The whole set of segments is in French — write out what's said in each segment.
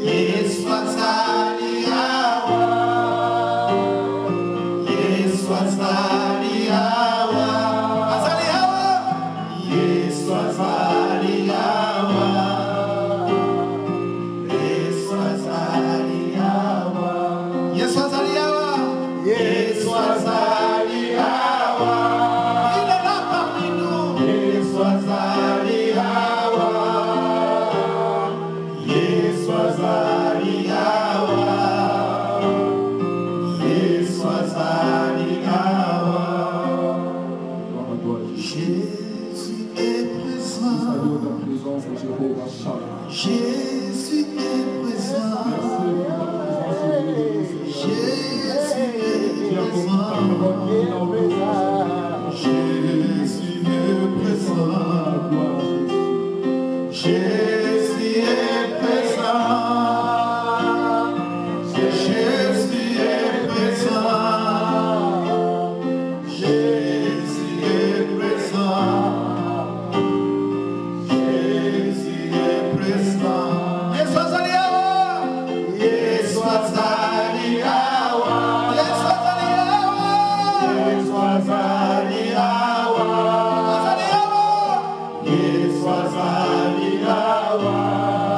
Yesu azali awa, Yesu azali awa, azali awa, Yesu azali awa, Yesu azali awa, Yesu azali awa, Yesu azali awa, il est là parmi nous, Yesu azali awa, Yesu azali awa, Yesu azali awa. Jésus est présent. Jésus est présent. Jésus est présent. Jésus est présent. Jésus est présent. Jésus est présent. Jésus est présent. Jésus est présent. Yesu azali awa. Yesu azali awa. Yesu azali awa. Yesu azali awa. Azali awa. Yesu azali awa.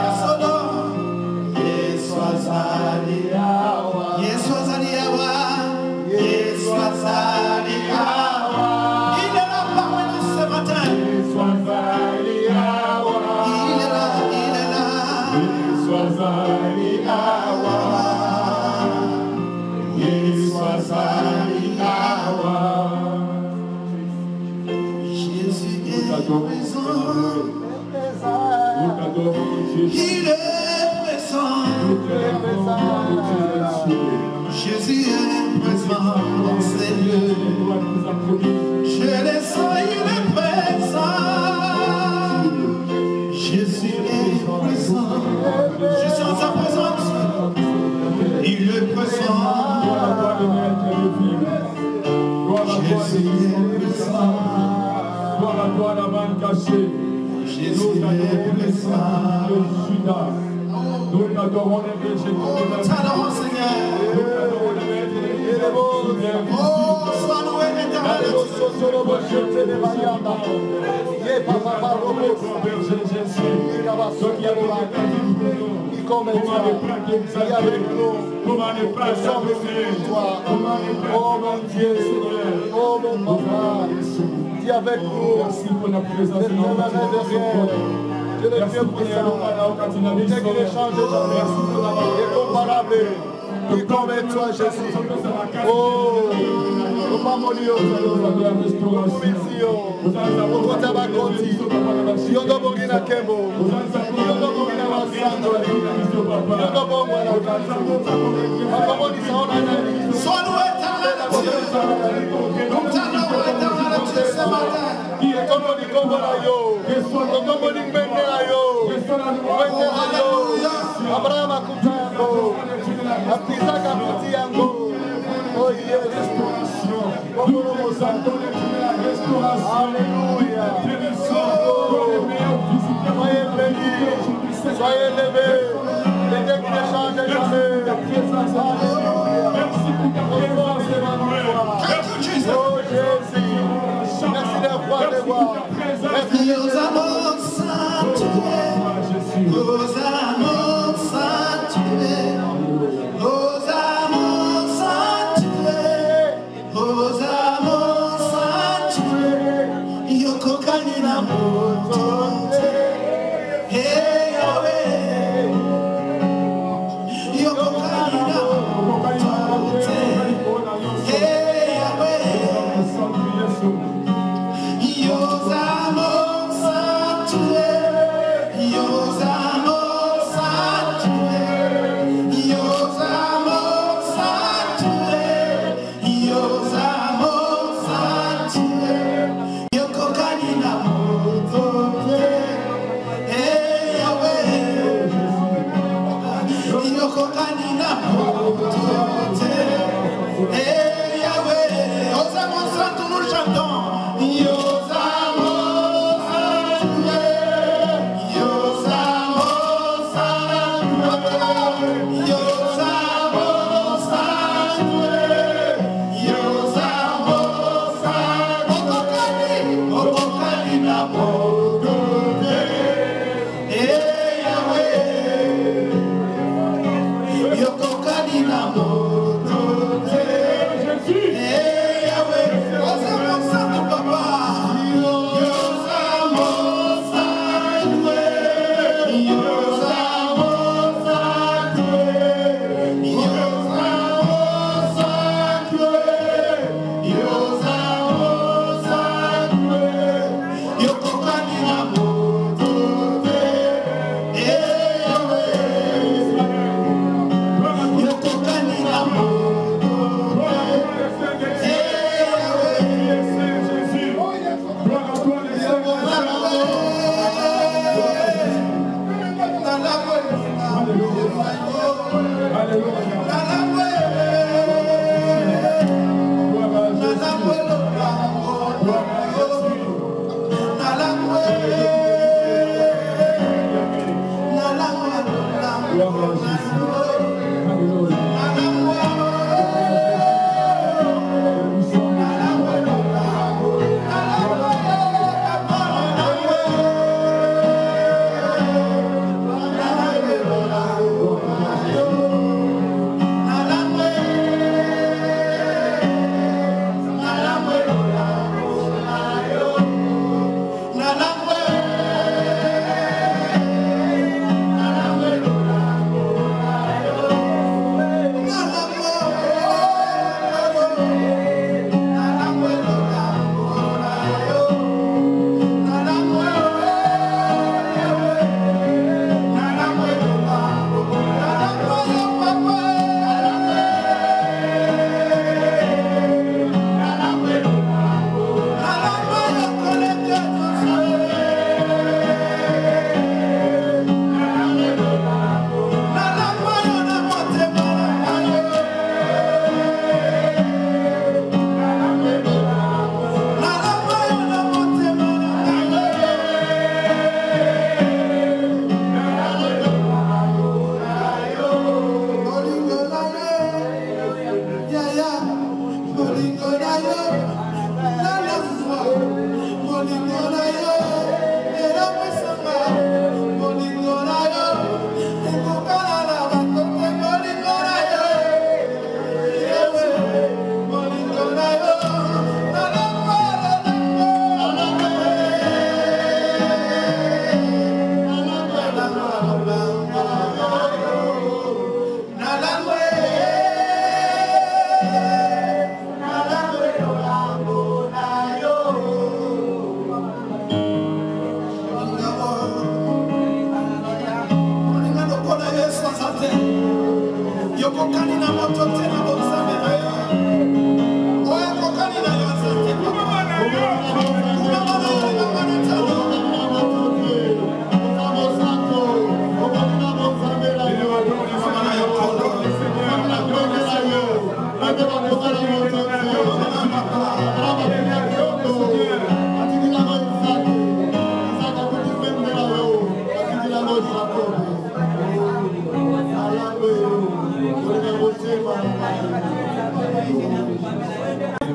Yasono. Yesu azali awa. Yesu azali awa. Yesu azali awa. Il est là parmi nous ce matin. Yesu azali awa. Il est là, il est là. Yesu azali awa. Yesu azali awa. Jésus est présent. Il est présent. Jésus est présent dans ces lieux. Je le sens, il est présent. Jésus est présent. Je sens sa présence. Il est présent. Jésus est présent. Jésus est présent. Nous t'adorons les péchés. T'adorons, Seigneur. Oh, sois loué, éternel. Oh mon Dieu, oh mon papa, dis avec nous, merci pour la présence de notre je le Dieu puissant, c'est qu'il échange de incomparable, qui comme toi Jésus. Oh, nous pas mourir, nous missions, nous tabaconti, nous nous bongina kembo, nous nous bongina masandoli, nous nous bongina Sois loué, éternel Dieu. Nous t'adorons, éternel Dieu, ce matin. Abraham akutango, Isaac akutiango. Oh yes, Alléluia. Soyez bénis, soyez levés. Les dieux qui ne changent jamais. Alléluia. Merci pour ta présence. Oh Jésus, merci de voir les voix. Nous avons sanctué, nous avons sanctué, nous avons sanctué, nous avons sanctué. Yoko kanina motote, hey Yahweh. Yoko kanina motote, hey Yahweh. Hey,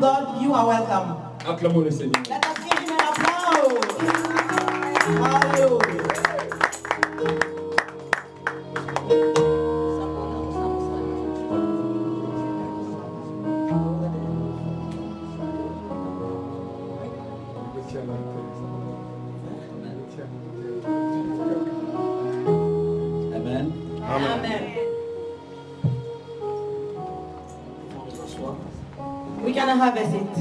God, you are welcome. Acclamons le Seigneur. Let us give him an applause. Hallelujah. Amen. Amen. We can have a seat.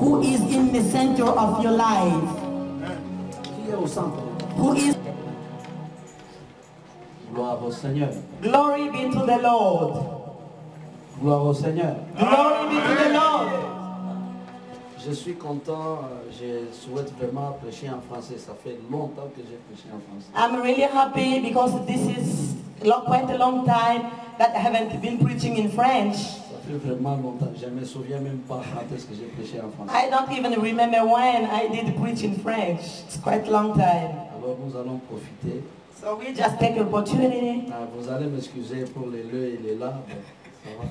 Who is in the center of your life? Who is? Gloire au Seigneur. Glory be to the Lord. Gloire au Seigneur. Glory be to the Lord. Je suis content, je souhaite vraiment prêcher en français. Ça fait longtemps que j'ai prêché en français. I'm really happy because this is quite a long time that I haven't been preaching in French. Ça fait vraiment longtemps. Je ne me souviens même pas quand est-ce que j'ai prêché en français. I don't even remember when I did preach in French. It's quite a long time. Alors nous allons profiter. So we just take the opportunity. Vous allez m'excuser pour les le et les là. Bon, ça va.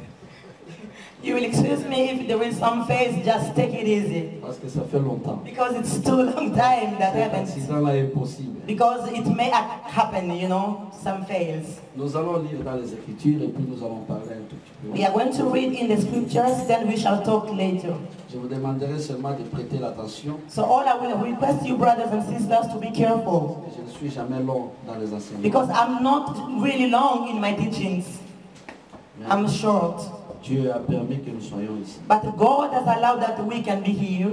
You will excuse me if there is some face, just take it easy. Parce que ça fait longtemps. Because it's too long time that Cet happens. accident-là est possible. Because it may happen, you know, some fails. Nous allons lire dans les Écritures et puis nous allons parler un tout petit peu. We are going to read in the scriptures, then we shall talk later. Je vous demanderai seulement de prêter l'attention. So all I will request you, brothers and sisters, to be careful. Je ne suis jamais long dans les enseignements. Because I'm not really long in my teachings. I'm short. Dieu a permis que nous soyons ici. But God has allowed that we can be here.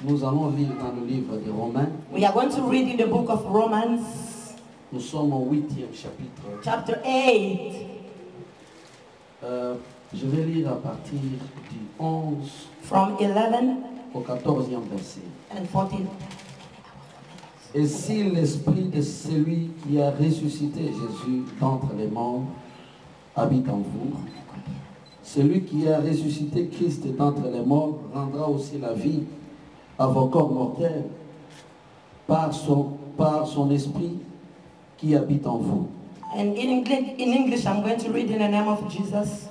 Nous allons lire dans le livre de Romains. We are going to read in the book of Romans, Nous sommes au 8e chapitre. chapter 8. Je vais lire à partir du 11 From 11 au 14e verset. and 14. Et si l'esprit de celui qui a ressuscité Jésus d'entre les morts habite en vous, celui qui a ressuscité Christ d'entre les morts rendra aussi la vie à vos corps mortels par son esprit qui habite en vous. And in English, I'm going to read in the name of Jesus.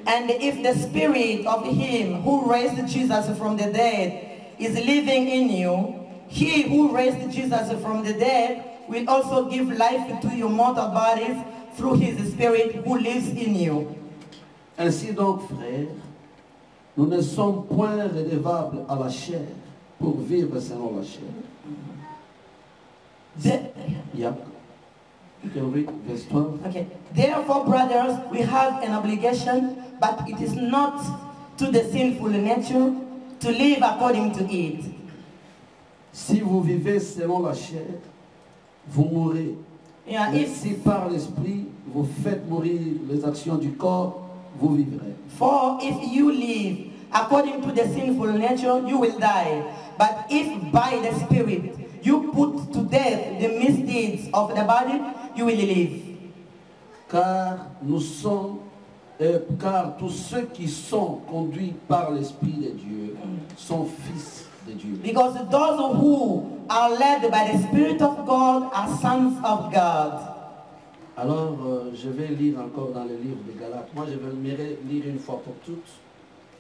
And if the spirit of him who raised Jesus from the dead is living in you, he who raised Jesus from the dead will also give life to your mortal bodies through his spirit who lives in you. Ainsi donc, frères, nous ne sommes point redevables à la chair pour vivre selon la chair. Yeah. You can read verse 12. Okay. Therefore, brothers, we have an obligation, but it is not to the sinful nature to live according to it. Si vous vivez selon la chair, vous mourrez. Yeah, Mais si par l'esprit vous faites mourir les actions du corps, vous vivrez. For if you live according to the sinful nature, you will die. But if by the Spirit you put to death the misdeeds of the body, you will live. Car tous ceux qui sont conduits par l'Esprit de Dieu sont fils de Dieu. Because those who are led by the Spirit of God are sons of God. Alors, je vais lire encore dans le livre de Galates. Moi, je vais lire une fois pour toutes.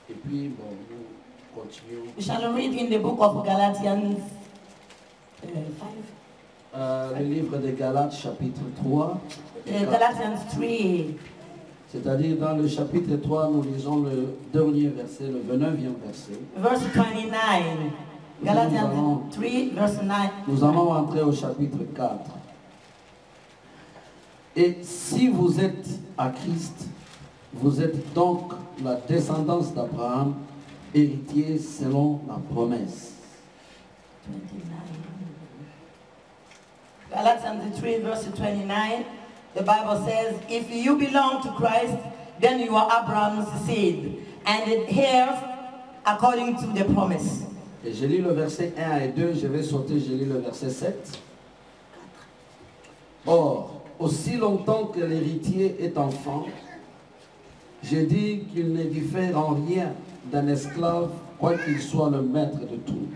Et puis, bon, nous continuons. We shall read in the book of Galatians 5. Le livre de Galates, chapitre 3. Galatians 3. C'est-à-dire, dans le chapitre 3, nous lisons le dernier verset, le 29e verset. Verse 29. Galatians 3, verse 9. Nous allons entrer au chapitre 4. Et si vous êtes à Christ, vous êtes donc la descendance d'Abraham, héritier selon la promesse. 29. Galatians 3, verse 29. The Bible says, if you belong to Christ, then you are Abraham's seed, and heirs according to the promise. Et je lis le verset 1 et 2, je vais sauter, je lis le verset 7. Or, aussi longtemps que l'héritier est enfant, je dis qu'il ne diffère en rien d'un esclave, quoiqu'il soit le maître de tout.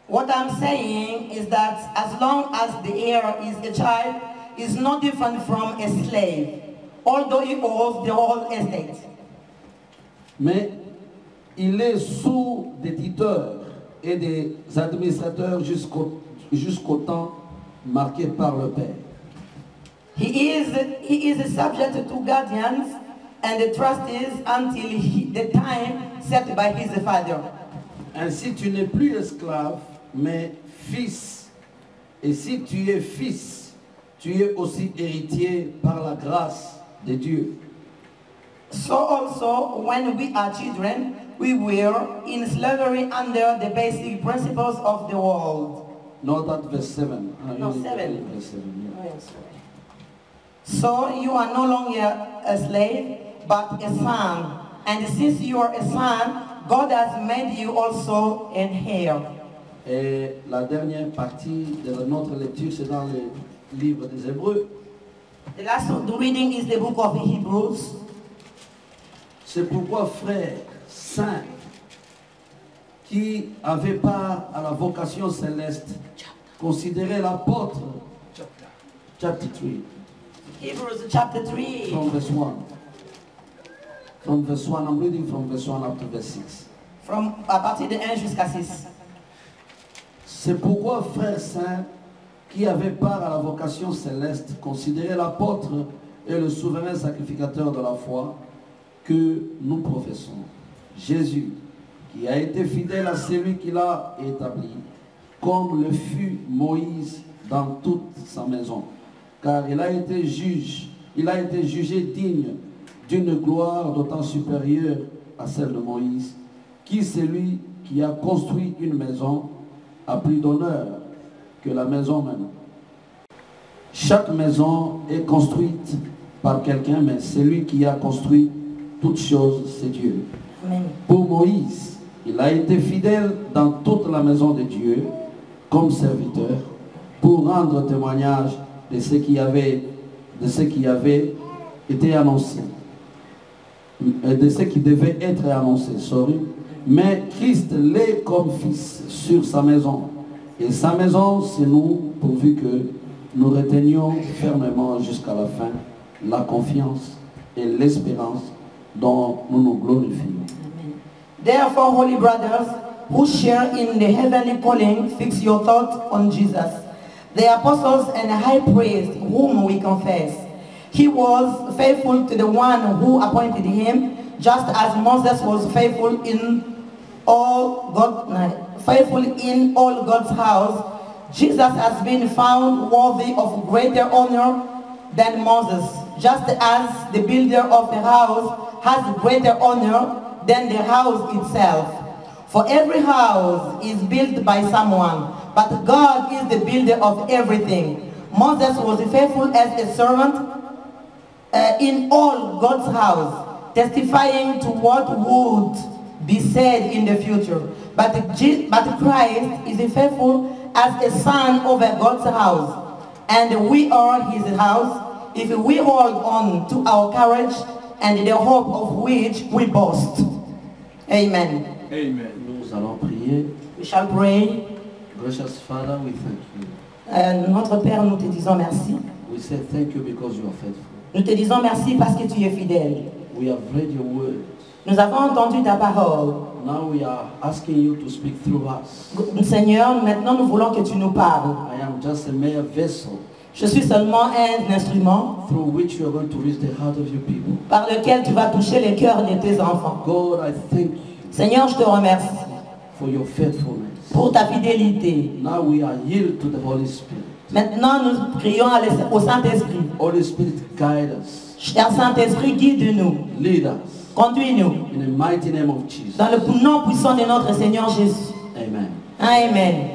What I'm saying is that as long as the heir is a child, is not different from a slave, although he owns the whole estate. Mais il est sous des tuteurs et des administrateurs jusqu'au temps marqué par le Père. He is subject to guardians and the trustees until the time set by his father. Ainsi tu n'es plus esclave, mais fils. Et si tu es fils, tu es aussi héritier par la grâce de Dieu. So also, when we are children, we were in slavery under the basic principles of the world. Not at verse 7. No, 7. Verse 7, yeah. So you are no longer a slave, but a son. And since you are a son, God has made you also an heir. Et la dernière partie de notre lecture, c'est dans le livre des Hébreux. The last reading is the book of Hebrews. C'est pourquoi, frères saints, qui avaient part à la vocation céleste, considérez l'apôtre. Chapter 3. Hebrews chapter 3. From verse 1. From verse 1, I'm reading from verse 1 up to verse 6. À partir de 1 jusqu'à 6. C'est pourquoi, frères saints, qui avaient part à la vocation céleste, considérez l'apôtre et le souverain sacrificateur de la foi que nous professons. Jésus, qui a été fidèle à celui qui l'a établi, comme le fut Moïse dans toute sa maison. Car il a été jugé digne d'une gloire d'autant supérieure à celle de Moïse, qui celui qui a construit une maison a plus d'honneur que la maison même. Chaque maison est construite par quelqu'un, mais celui qui a construit toutes choses, c'est Dieu. Amen. Pour Moïse, il a été fidèle dans toute la maison de Dieu comme serviteur pour rendre témoignage de ce qui avait été annoncé, de ce qui devait être annoncé, mais Christ l'est comme fils sur sa maison. Et sa maison, c'est nous, pourvu que nous retenions fermement jusqu'à la fin la confiance et l'espérance dont nous nous glorifions. Therefore, holy brothers, who share in the heavenly calling, fix your thoughts on Jesus, the apostles and high priest whom we confess. He was faithful to the one who appointed him, just as Moses was faithful in all God's house. Jesus has been found worthy of greater honor than Moses, just as the builder of the house has greater honor than the house itself. For every house is built by someone, but God is the builder of everything. Moses was faithful as a servant in all God's house, testifying to what would be said in the future. But Christ is faithful as a son over God's house, and we are his house if we hold on to our courage and the hope of which we boast. Amen. Amen. Nous allons prier. We shall pray. Gracious Father, we thank you. Notre Père, nous te disons merci. We say thank you because you are faithful. Nous te disons merci parce que tu es fidèle. We have read your word. Nous avons entendu ta parole. Now we are asking you to speak through us. Seigneur, maintenant nous voulons que tu nous parles. I am just a mere vessel Je suis seulement un instrument through which you are going to reach the heart of your people. par lequel tu vas toucher les cœurs de tes enfants. God, I thank you Seigneur, je te remercie for your faithfulness. pour ta fidélité. Now we are yield to the Holy Spirit. Maintenant, nous prions au Saint-Esprit. Holy Spirit, guide us, Cher Saint-Esprit, guide-nous, lead us conduis-nous. in the mighty name of Jesus. Dans le nom puissant de notre Seigneur Jésus. Amen. Amen.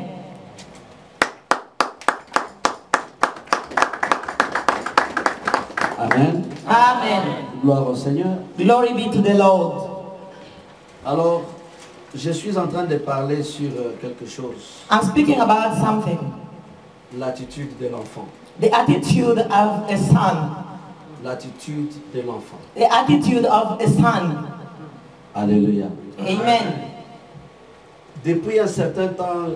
Amen. Amen. Gloire au Seigneur. Glory be to the Lord. Alors, je suis en train de parler sur quelque chose. I'm speaking about something. L'attitude de l'enfant. The attitude of a son. L'attitude de l'enfant. The attitude of a son. Alléluia. Amen. Depuis un certain temps,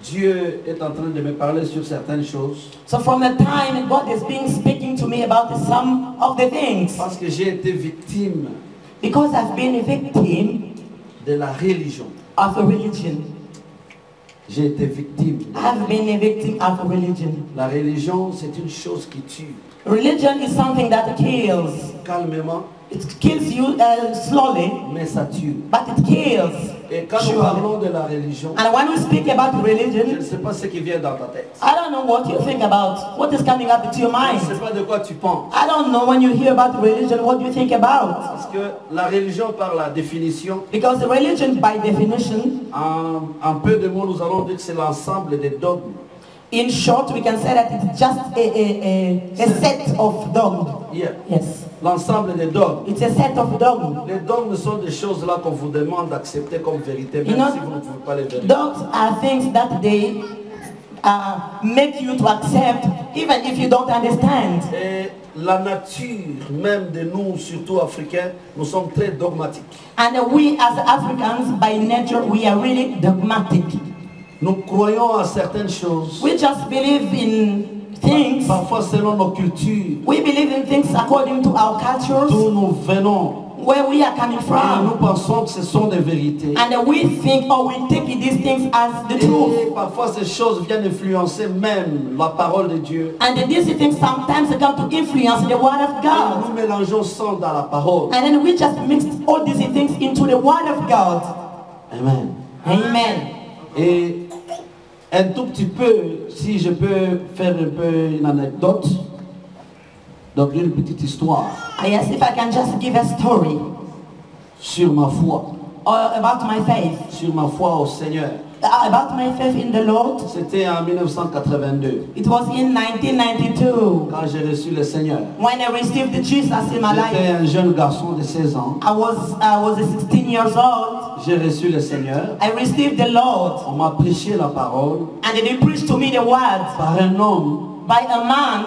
Dieu est en train de me parler sur certaines choses. So from the time God has been speaking to me about some of the things, Parce que j'ai été victime because I've been a victim de la religion. of a religion. J'ai été victime. I've been a victim of a religion. La religion, c'est une chose qui tue. Religion is something that kills. Calmement, It kills you slowly, mais ça tue. but it kills. Et quand nous Surely. parlons de la religion, And when we speak about je ne religion, sais pas ce qui vient dans ta tête. I don't know what you think about, what is coming up into your Je ne sais mind. pas de quoi tu penses. I don't know when you hear about religion, what you think about. Parce que la religion, par la définition, Because religion, by definition, en peu de mots, nous allons dire que c'est l'ensemble des dogmes. in short, we can say that it's just a set of dogmas. Yeah. Yes, L'ensemble des dogmes. it's a set of dogmas. Les dogmes sont des choses là qu'on vous demande d'accepter comme vérité, même You know, si vous ne pouvez pas les vérifier. Dogs are things that they make you to accept, even if you don't understand. Et la nature même de nous, surtout africains, nous sommes très dogmatiques. And we as Africans, by nature, we are really dogmatic. Nous croyons à certaines choses, We just believe in things. parfois selon nos cultures, We believe in things according to our cultures, d'où nous venons. where we are coming Et nous from. pensons que ce sont des vérités. And we think or we take these things as the truth. Et parfois ces choses viennent influencer même la parole de Dieu. And these things sometimes come to influence the word of Et God. nous mélangeons ça dans la parole. And then we just mix all these things into the word of God. Amen. Amen. Et un tout petit peu, si je peux faire un peu une anecdote, donc une petite histoire Yes, if I can just give a story sur ma foi, about my faith, sur ma foi au Seigneur. About my faith in the Lord, c'était en 1982, it was in 1992 quand j'ai reçu le Seigneur. when I received Jesus in my J'étais life. un jeune garçon de 16 ans. I was 16 years old. J'ai reçu le Seigneur. I received the Lord, On m'a prêché la parole and they preached to me the word par un homme by a man.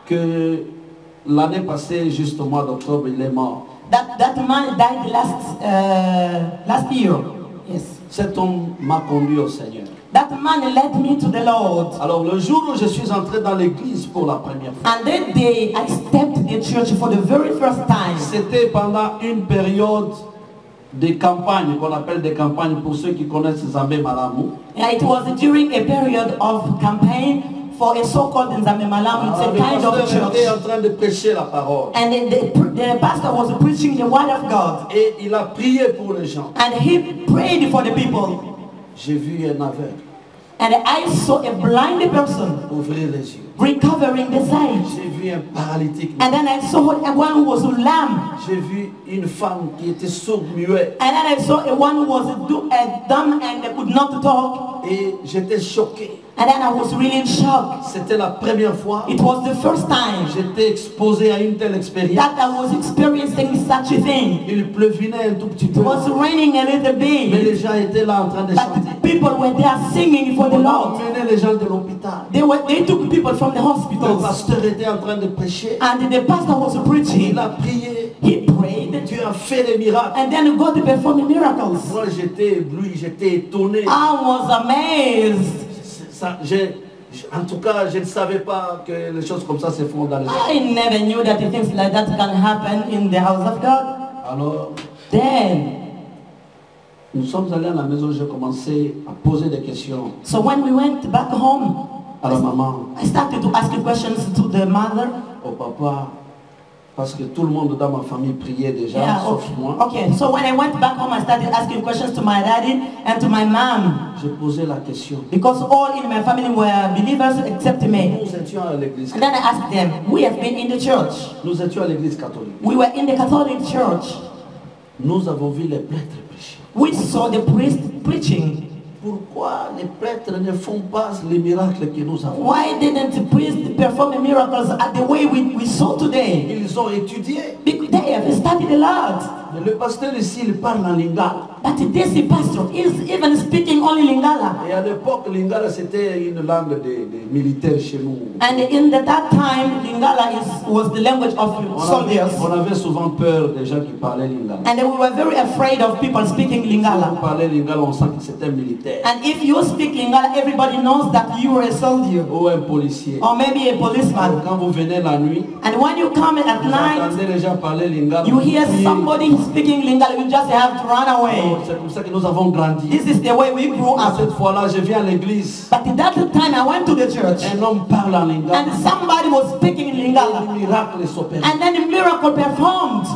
que l'année passée, juste au mois d'octobre, il est mort. That man died last year. Yes. Cet homme m'a conduit au Seigneur. That man led me to the Lord. Alors le jour où je suis entré dans l'église pour la première fois, And that day I stepped in church for the very first time. c'était pendant une période de campagne, qu'on appelle des campagnes pour ceux qui connaissent Nzambe Malamu. Yeah, it was during a period of campaign for a so-called Nzambe Malamu. It's Alors, a le kind of pasteur était en church. train de prêcher la parole. And the pastor was preaching the word of God. Et il a prié pour les gens. And he prayed for the people. J'ai vu un aveugle And I saw a blind person ouvrir les yeux. recovering the sight. J'ai vu un paralytique. And then I saw one who was lame. J'ai vu une femme qui était sourde, muette. And then I saw a one who was dumb and could not talk. Et j'étais choqué. And then I was really in shock. C'était la première fois It was the first time que j'étais exposé à une telle expérience. that I was experiencing such a thing. Il pleuvinait un tout petit It peu. was raining a little Mais bit. les gens étaient là en train de But chanter. the people were there singing for the On a Lord. emmené les gens de l'hôpital. They took people from the Le hospitals. pasteur était en train de prêcher. And the pastor was preaching. Il a prié. He prayed. Dieu a fait des miracles. And then God performed miracles. Moi j'étais ébloui, j'étais étonné. I was amazed. Ça, en tout cas, je ne savais pas que les choses comme ça se font dans les gens. I never knew that things like that can happen in the house of God. Alors, Then, nous sommes allés à la maison, j'ai commencé à poser des questions so when we went back home, à la maman, I started to ask questions to the mother. au papa, parce que tout le monde dans ma famille priait déjà, Yeah, sauf okay. moi. Okay, so when I went back home, I started asking questions to my daddy and to my mom. J'ai posé la question. Because all in my family were believers except me. Nous étions à l'église. And then I asked them, we have been in the church. Nous étions à l'église catholique. We were in the Catholic church. Nous avons vu les prêtres prêcher. We saw the priest preaching. Pourquoi les prêtres ne font pas les miracles que nous avons? Why didn't the priest perform miracles at the way we saw today? Ils ont étudié. Because they have studied a lot. Mais le pasteur ici, il parle en lingala. But this pastor is even speaking only Lingala. Et à l'époque, lingala, c'était une langue des militaires chez nous. And in that time, Lingala was the language of soldiers. On avait souvent peur des gens qui parlaient lingala. And we were very afraid of people speaking Quand Lingala. on parlait lingala, on sent que c'était un militaire And if you speak Lingala, everybody knows that you are a soldier. ou un policier. Or maybe a policeman. Quand vous venez la nuit, And when you come at vous night, entendez les gens parler lingala. you hear vous criez. somebody speaking Lingala, you just have to run away. C'est comme ça que nous avons grandi. This is the way we grew À up. cette fois-là, je viens à l'église. But at that time, I went to the church. Un homme parle en lingala. And somebody was speaking in Et Lingala. le miracle s'opère. And then a miracle performed.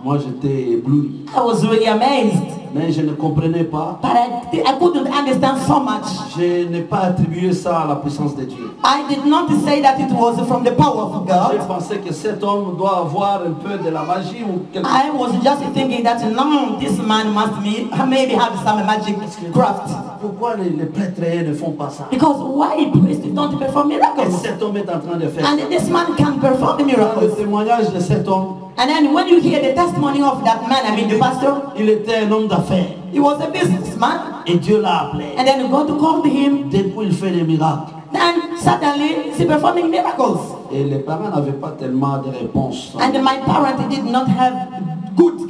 Moi, j'étais ébloui. I was really amazed. Mais je ne comprenais pas. But I couldn't understand so much. Je n'ai pas attribué ça à la puissance de Dieu. I did not say that it was from the power of J'ai God. pensé que cet homme doit avoir un peu de la magie ou quelque chose. I was just thinking that no, this man must maybe have some magic craft. Pourquoi les prêtres ne font pas ça? Because why priests don't perform Et miracles? cet homme est en train de faire ça. And this man can perform the Dans le miracles. témoignage de cet homme, And then when you hear the testimony of that man, the pastor, il était un homme d'affaires. he was a businessman. Et Dieu l'a appelé. And then God called him. Depuis, il fait des miracles. Then suddenly he's performing miracles. Et les parents n'avaient pas tellement de réponses. And my parents did not have good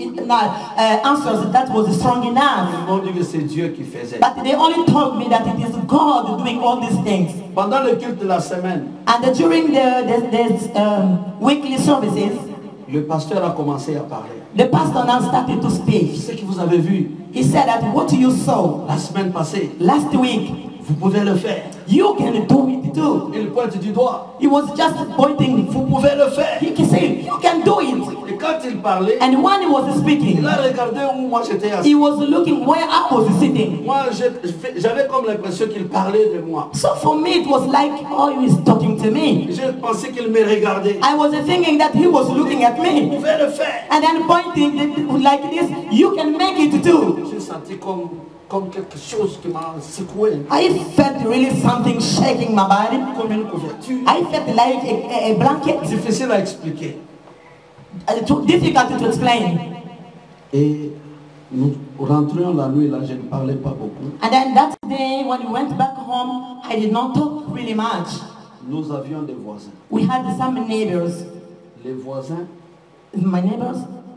answers that was strong enough. Ils m'ont dit que c'est Dieu qui faisait. But they only told me that it is God doing all these things. Pendant le culte de la semaine, And during the weekly services, le pasteur a commencé à parler. the pastor now started to speak. Ce que vous avez vu He said that what you saw la semaine passée, last week, vous pouvez le faire. you can do it too. Il pointe du doigt. He was just pointing. Vous pouvez le faire. He can say, you can do it. Et quand il parlait, And when he was speaking, il a regardé où moi j'étais assis. he was looking where I was sitting. Moi, j'avais comme l'impression qu'il parlait de moi. So for me, it was like, oh, he is talking to me. Je pensais qu'il me regardait. I was thinking that he was looking at Vous me. pouvez le faire. And then pointing like this, you can make it too. J'ai senti comme comme quelque chose qui m'a secoué. I felt really something shaking my body. Comme une couverture. I felt like a blanket. Difficile à expliquer. Too difficult to explain. Et nous rentrions la nuit, là, je ne parlais pas beaucoup. And then that day, when we went back home, I did not talk really much. Nous avions des voisins. We had some neighbors. Les voisins, My neighbors,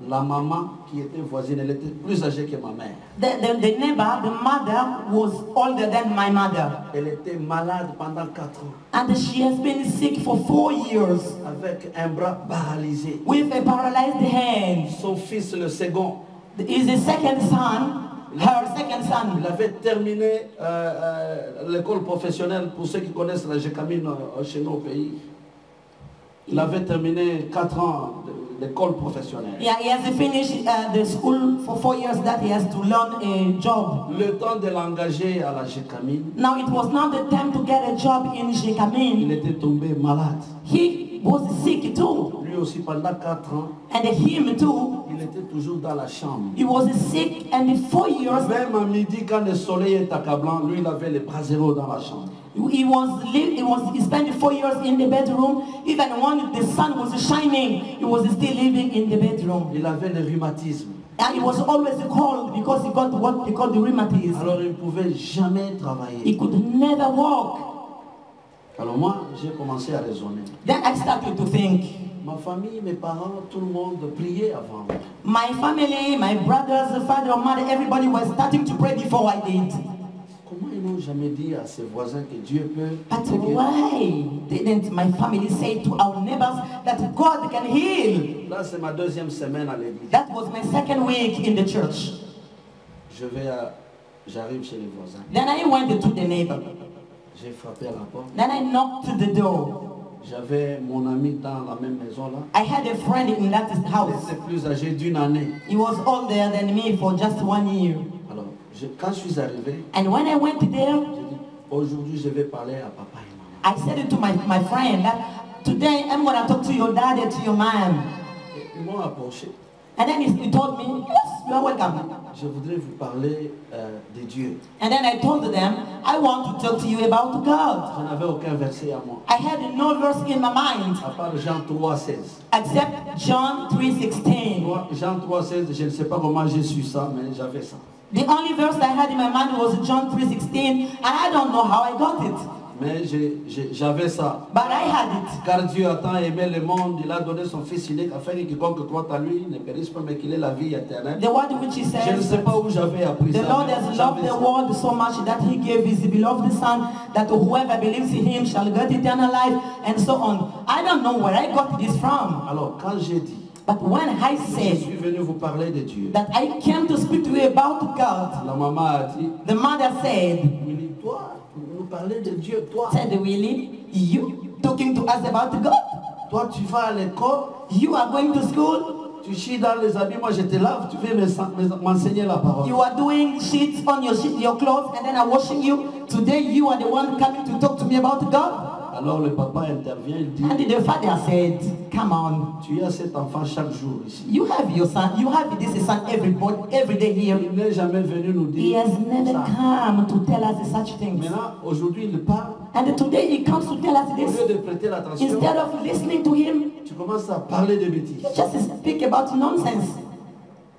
la maman qui était voisine, elle était plus âgée que ma mère. the neighbor, the mother was older than my mother. Elle était malade pendant 4 ans, And she has been sick for 4 years avec un bras paralysé. with a paralyzed hand. Son fils, le second, Is the second son, her second il son. avait terminé l'école professionnelle, pour ceux qui connaissent la Gécamine chez nous au pays. Il avait terminé 4 ans l'école professionnelle. Yeah, he has finished the school for 4 years that he has to learn a job. Le temps de l'engager à la Gécamine, Now it was not the time to get a job in il Jekamin. était tombé malade. He was sick too. Lui aussi, pendant 4 ans, And him too. il était toujours dans la chambre. He was sick and in 4 years Même à midi, quand le soleil est accablant, lui, il avait les bras zéro dans la chambre. he spent 4 years in the bedroom. Even when the sun was shining, he was still living in the bedroom. Il avait le rhumatisme. And he was always cold because he got what they call the rheumatism. Alors, il ne pouvait jamais travailler. He could never walk. Alors moi, j'ai commencé à raisonner. Then I started to think. Ma famille, mes parents, tout le monde priait avant. My family, my brothers, father, mother, everybody was starting to pray before I did. Comment ils n'ont jamais dit à ses voisins que Dieu peut But te guérir? why didn't my family say to our neighbors that God can heal? Là, c'est ma 2e semaine à l'église. That was my second week in the church. J'arrive chez les voisins. Then I went to the neighbor. J'ai frappé à la porte. Then I knocked to the door. J'avais mon ami dans la même maison là. I had a friend in that Il house. était plus âgé d'1 année. He was older than me for just 1 year. Alors, quand je suis arrivé, And when I went there, j'ai dit, aujourd'hui je vais parler à papa et maman. I said to my friend that today I'm going to talk to your dad and to your mom. Et ils m'ont approché. And then he told me, yes, you are welcome. Je voudrais vous parler de Dieu. And then I told them, I want to talk to you about God. Je n'avais aucun verset à moi. I had no verse in my mind À part Jean 3,16. except John 3:16. Moi, Jean 3,16, je ne sais pas comment j'ai su ça, mais j'avais ça. The only verse I had in my mind was John 3:16, and I don't know how I got it, Mais j'avais ça. but I had it. Car Dieu a tant aimé le monde, il a donné son Fils unique afin que quiconque croit en lui ne périsse pas, mais qu'il ait la vie éternelle. The word which he Je ne sais says, pas où j'avais appris the ça. Lord mais has j'avais loved the ça. world so much that he gave his beloved Son, that whoever believes in him shall get eternal life, and so on. I don't know where I got this from, Alors, quand j'ai dit, but when I je said suis venu vous parler de Dieu, that I came to speak to you about God, la maman a dit, the mother said, Willy, toi, nous parler de Dieu, toi. said, Willie, you talking to us about God? Toi, tu vas à l'école, You are going to school? tu chies dans les habits, moi je te lave, tu viens m'enseigner la parole. You are doing sheets on your clothes and then I'm washing you. Today you are the one coming to talk to me about God? Alors le papa intervient, il dit, And the father said, come on. tu as cet enfant chaque jour ici. You have your son. You have this son every day here. Il n'est jamais venu nous He dire has never ça. come to tell us such things. Maintenant, aujourd'hui, il parle. And today he comes to tell us Au this. lieu de prêter l'attention, Instead of listening to him, tu commences à parler de bêtises. you just speak about nonsense.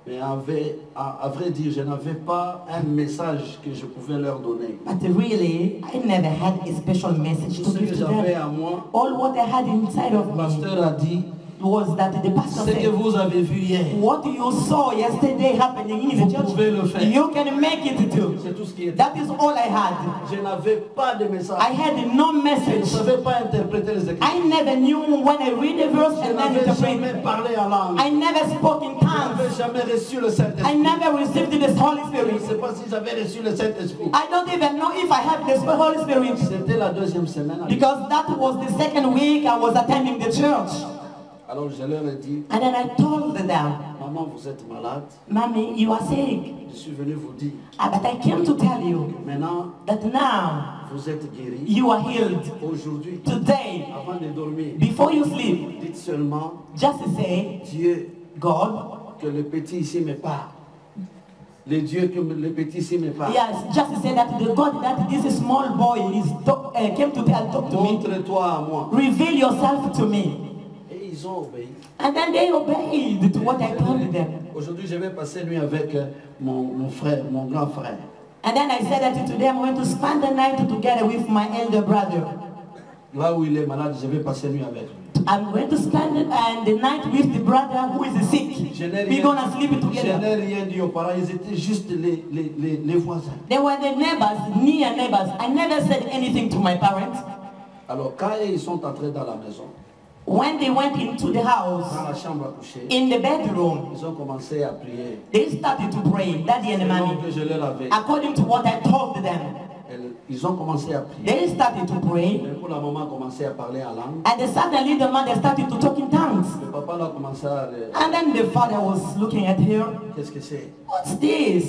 Mais à vrai dire, je n'avais pas un message que je pouvais leur donner. But really, I never had a special message Tout to ce que give to j'avais them. à moi, All what I had inside of le me pasteur a dit, was that the pastor ce que said, vous avez vu hier, what you saw yesterday happening in the vous church, pouvez le faire. you can make it too. C'est tout ce qui était. That is all I had. Je n'avais pas de message. I had no Je ne message. savais pas interpréter les écritures. I never knew when I read a verse Je and then n'avais jamais interpret. parlé en langue. I never spoke in Je tongues. n'avais jamais reçu le I Saint-Esprit. never received the Holy Je ne Spirit. sais pas si j'avais reçu le Saint-Esprit. I don't even know if I have the Holy Spirit. C'était la 2e semaine. Because that was the second week I was attending the church. Alors je leur ai dit, And then I told them, maman, vous êtes malade. Mommy, you are sick. Je suis venu vous dire, But I came to tell you maintenant, that now vous êtes guéri. you are healed. Aujourd'hui, Today, avant de dormir, before you sleep, dites seulement, just say, Dieu, God, que le petit ici me parle. les dieux que le petit ici me parle. Yes, just said that the God that this small boy came to talk to me. Montre-toi à moi. Reveal yourself to me. Et ils ont obéi. And then they obeyed to what I told them. Aujourd'hui, je vais passer nuit avec mon frère, mon grand frère. And then I said that today I'm going to spend the night together with my elder brother. Là où il est malade, je vais passer nuit avec lui. I'm going to spend the night with the brother who is sick. We're going to sleep Je together. n'ai rien dit aux parents, ils étaient juste les voisins. They were the neighbors, near neighbors. I never said anything to my parents. Alors quand ils sont entrés dans la maison, When they went into the house, dans la chambre à coucher, in the bedroom, ils ont commencé à prier. they started to pray, Daddy and Selon Mommy, que je leur avais. according to what I told them. Ils ont commencé à prier. They started to pray, Mais pour la maman a commencé à parler en langue. and then suddenly the mother started to talk in tongues. Le papa là a commencé à... And then the father was looking at her. Qu'est-ce que c'est? What's this?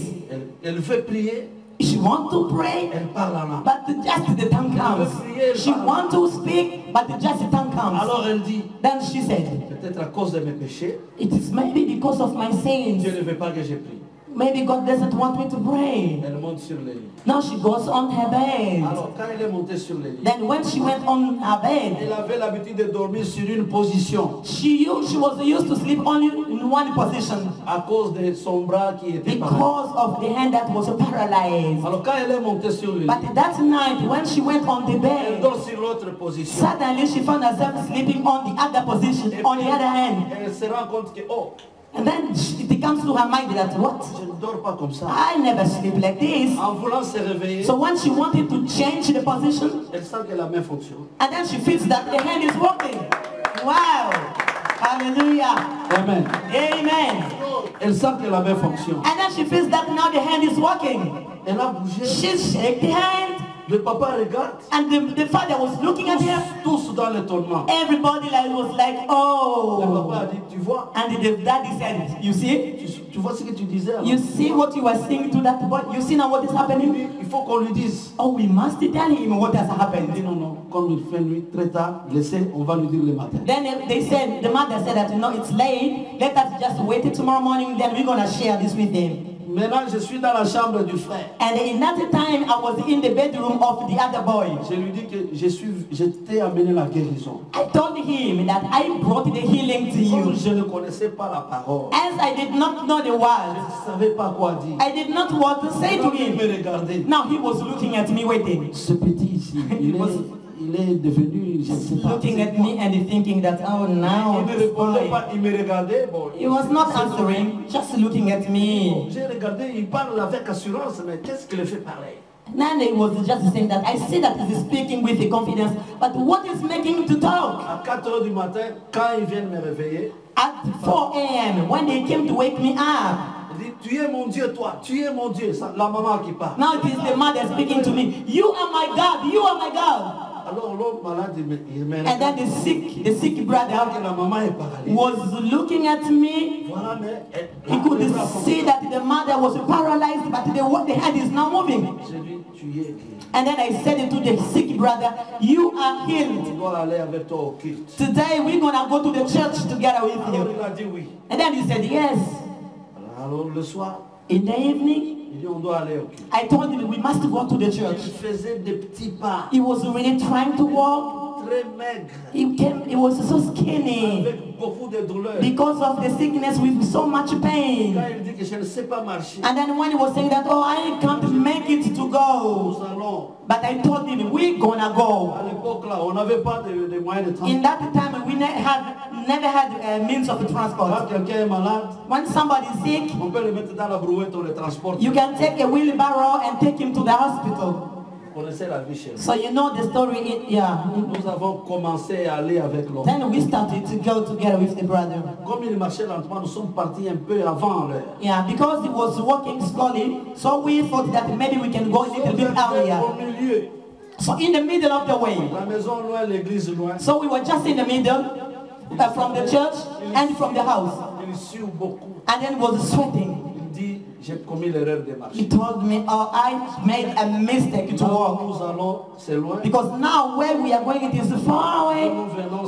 Elle veut prier, She wants to pray, elle parle en langue. but just the tongue comes. She wants to speak, but just the tongue comes. Alors elle dit, Then she said, peut-être à cause de mes péchés, it is maybe because of my sins. Dieu ne veut pas que je prie. Maybe God doesn't want me to pray. Elle monte sur le lit. Now she goes on her bed. Alors quand elle est montée sur le lit, Then when she went on her bed, elle avait l'habitude de dormir sur une position she was used to sleep only in one position à cause de son bras qui était paralysé. because of the hand that was paralyzed. Alors quand elle est montée sur le lit, But that night when she went on the elle bed, dort sur l'autre position. suddenly she found herself sleeping on the other position, on the other hand. Elle se rend compte que, oh, And then it comes to her mind that what? je ne dors pas comme ça. I never sleep like this. En voulant se réveiller, So when she wanted to change the position, elle sent que la main fonctionne. and then she feels that the hand is working. Wow. Hallelujah. Amen. Amen. Elle sent que la main fonctionne. And then she feels that now the hand is working. Elle a bougé. She shake the hand, Le papa regarde. and the father was looking at her. Tous dans l'étonnement. Everybody was like, Le oh. papa a dit, tu vois, And the daddy said, you see? tu vois ce que tu disais alors? You see what you were saying to that boy? You see now what is happening? Il faut qu'on lui dise. Oh, we must tell him what has Il dit happened. non, non, comme il fait nuit très tard, laissez, on va lui dire le matin. Then they said, the mother said that, no, it's late. Let us just wait till tomorrow morning. Then we're going to share this with him. Maintenant, je suis dans la chambre du frère. And in that time, I was in the bedroom of the other boy. Je lui dis que je t'ai amené la guérison. I told him that I brought the healing to Comme you. je ne connaissais pas la parole, As I did not know the je word, ne savais pas quoi dire. I did not want to say to Donc, il me him. regardait. Now he was looking at me waiting. Ce petit ici, il est devenu, je ne sais pas. Looking at me and thinking that, oh, now Il ne this répondait boy. pas, il me regardait. Bon, He was not answering, just looking at me. J'ai regardé, il parle avec assurance, mais qu'est-ce qui le fait parler? Then he was just saying that I see that he's speaking with the confidence, but what is making him to talk? À 4 heures du matin, quand ils viennent me réveiller, At 4 a.m., when they came to wake me up, il dit, tu es mon Dieu, toi, tu es mon Dieu. Ça, la maman qui parle. now it is the mother speaking to me. You are my God, you are my God. Alors l'autre malade, il me And then regarde. the sick brother Alors que la maman est paralysée. was looking at me. Voilà, mais He could see that the mother was paralyzed, but the hand is now moving. je lui dis, tu es guéri. And then I said to the sick brother, you are Tu healed. dois aller avec toi au culte. Today we're going to go to the church together with Alors you. il a dit oui. And then he said, yes. Alors le soir, In the evening, il dit on doit aller au culte. I told him we must go to the Il church. faisait des petits pas, He was really trying to walk. très maigres, He was so skinny avec beaucoup de douleurs. because of the sickness with so much Quand pain. il dit que je ne sais pas marcher, And then when he was saying that, oh, I can't make it to nous go. allons. But I told him, we're gonna go. À l'époque là, on n'avait pas de moyens de In transport. that time, we never had means of Quand transport. quelqu'un est malade, When somebody is sick, on peut le mettre dans la brouette, on le transporte. you can take a wheelbarrow and take him to the hospital. Vous connaissez la vie chez nous. So you know the story, yeah. Nous avons commencé à aller avec l'homme. Then we started to go together with the brother. Comme il marchait lentement, nous sommes partis un peu avant l'heure. Yeah, because he was walking slowly, so we thought that maybe we can go a little bit earlier. Au milieu, So in the middle of the way, la maison loin, l'église loin. so we were just in the middle from the church and from the house. Il sue beaucoup. And then was sweating. Il dit, j'ai commis l'erreur de marcher. He told me, oh, I made a mistake to walk. Nous allons, c'est loin. Because now where we are going, it is far away.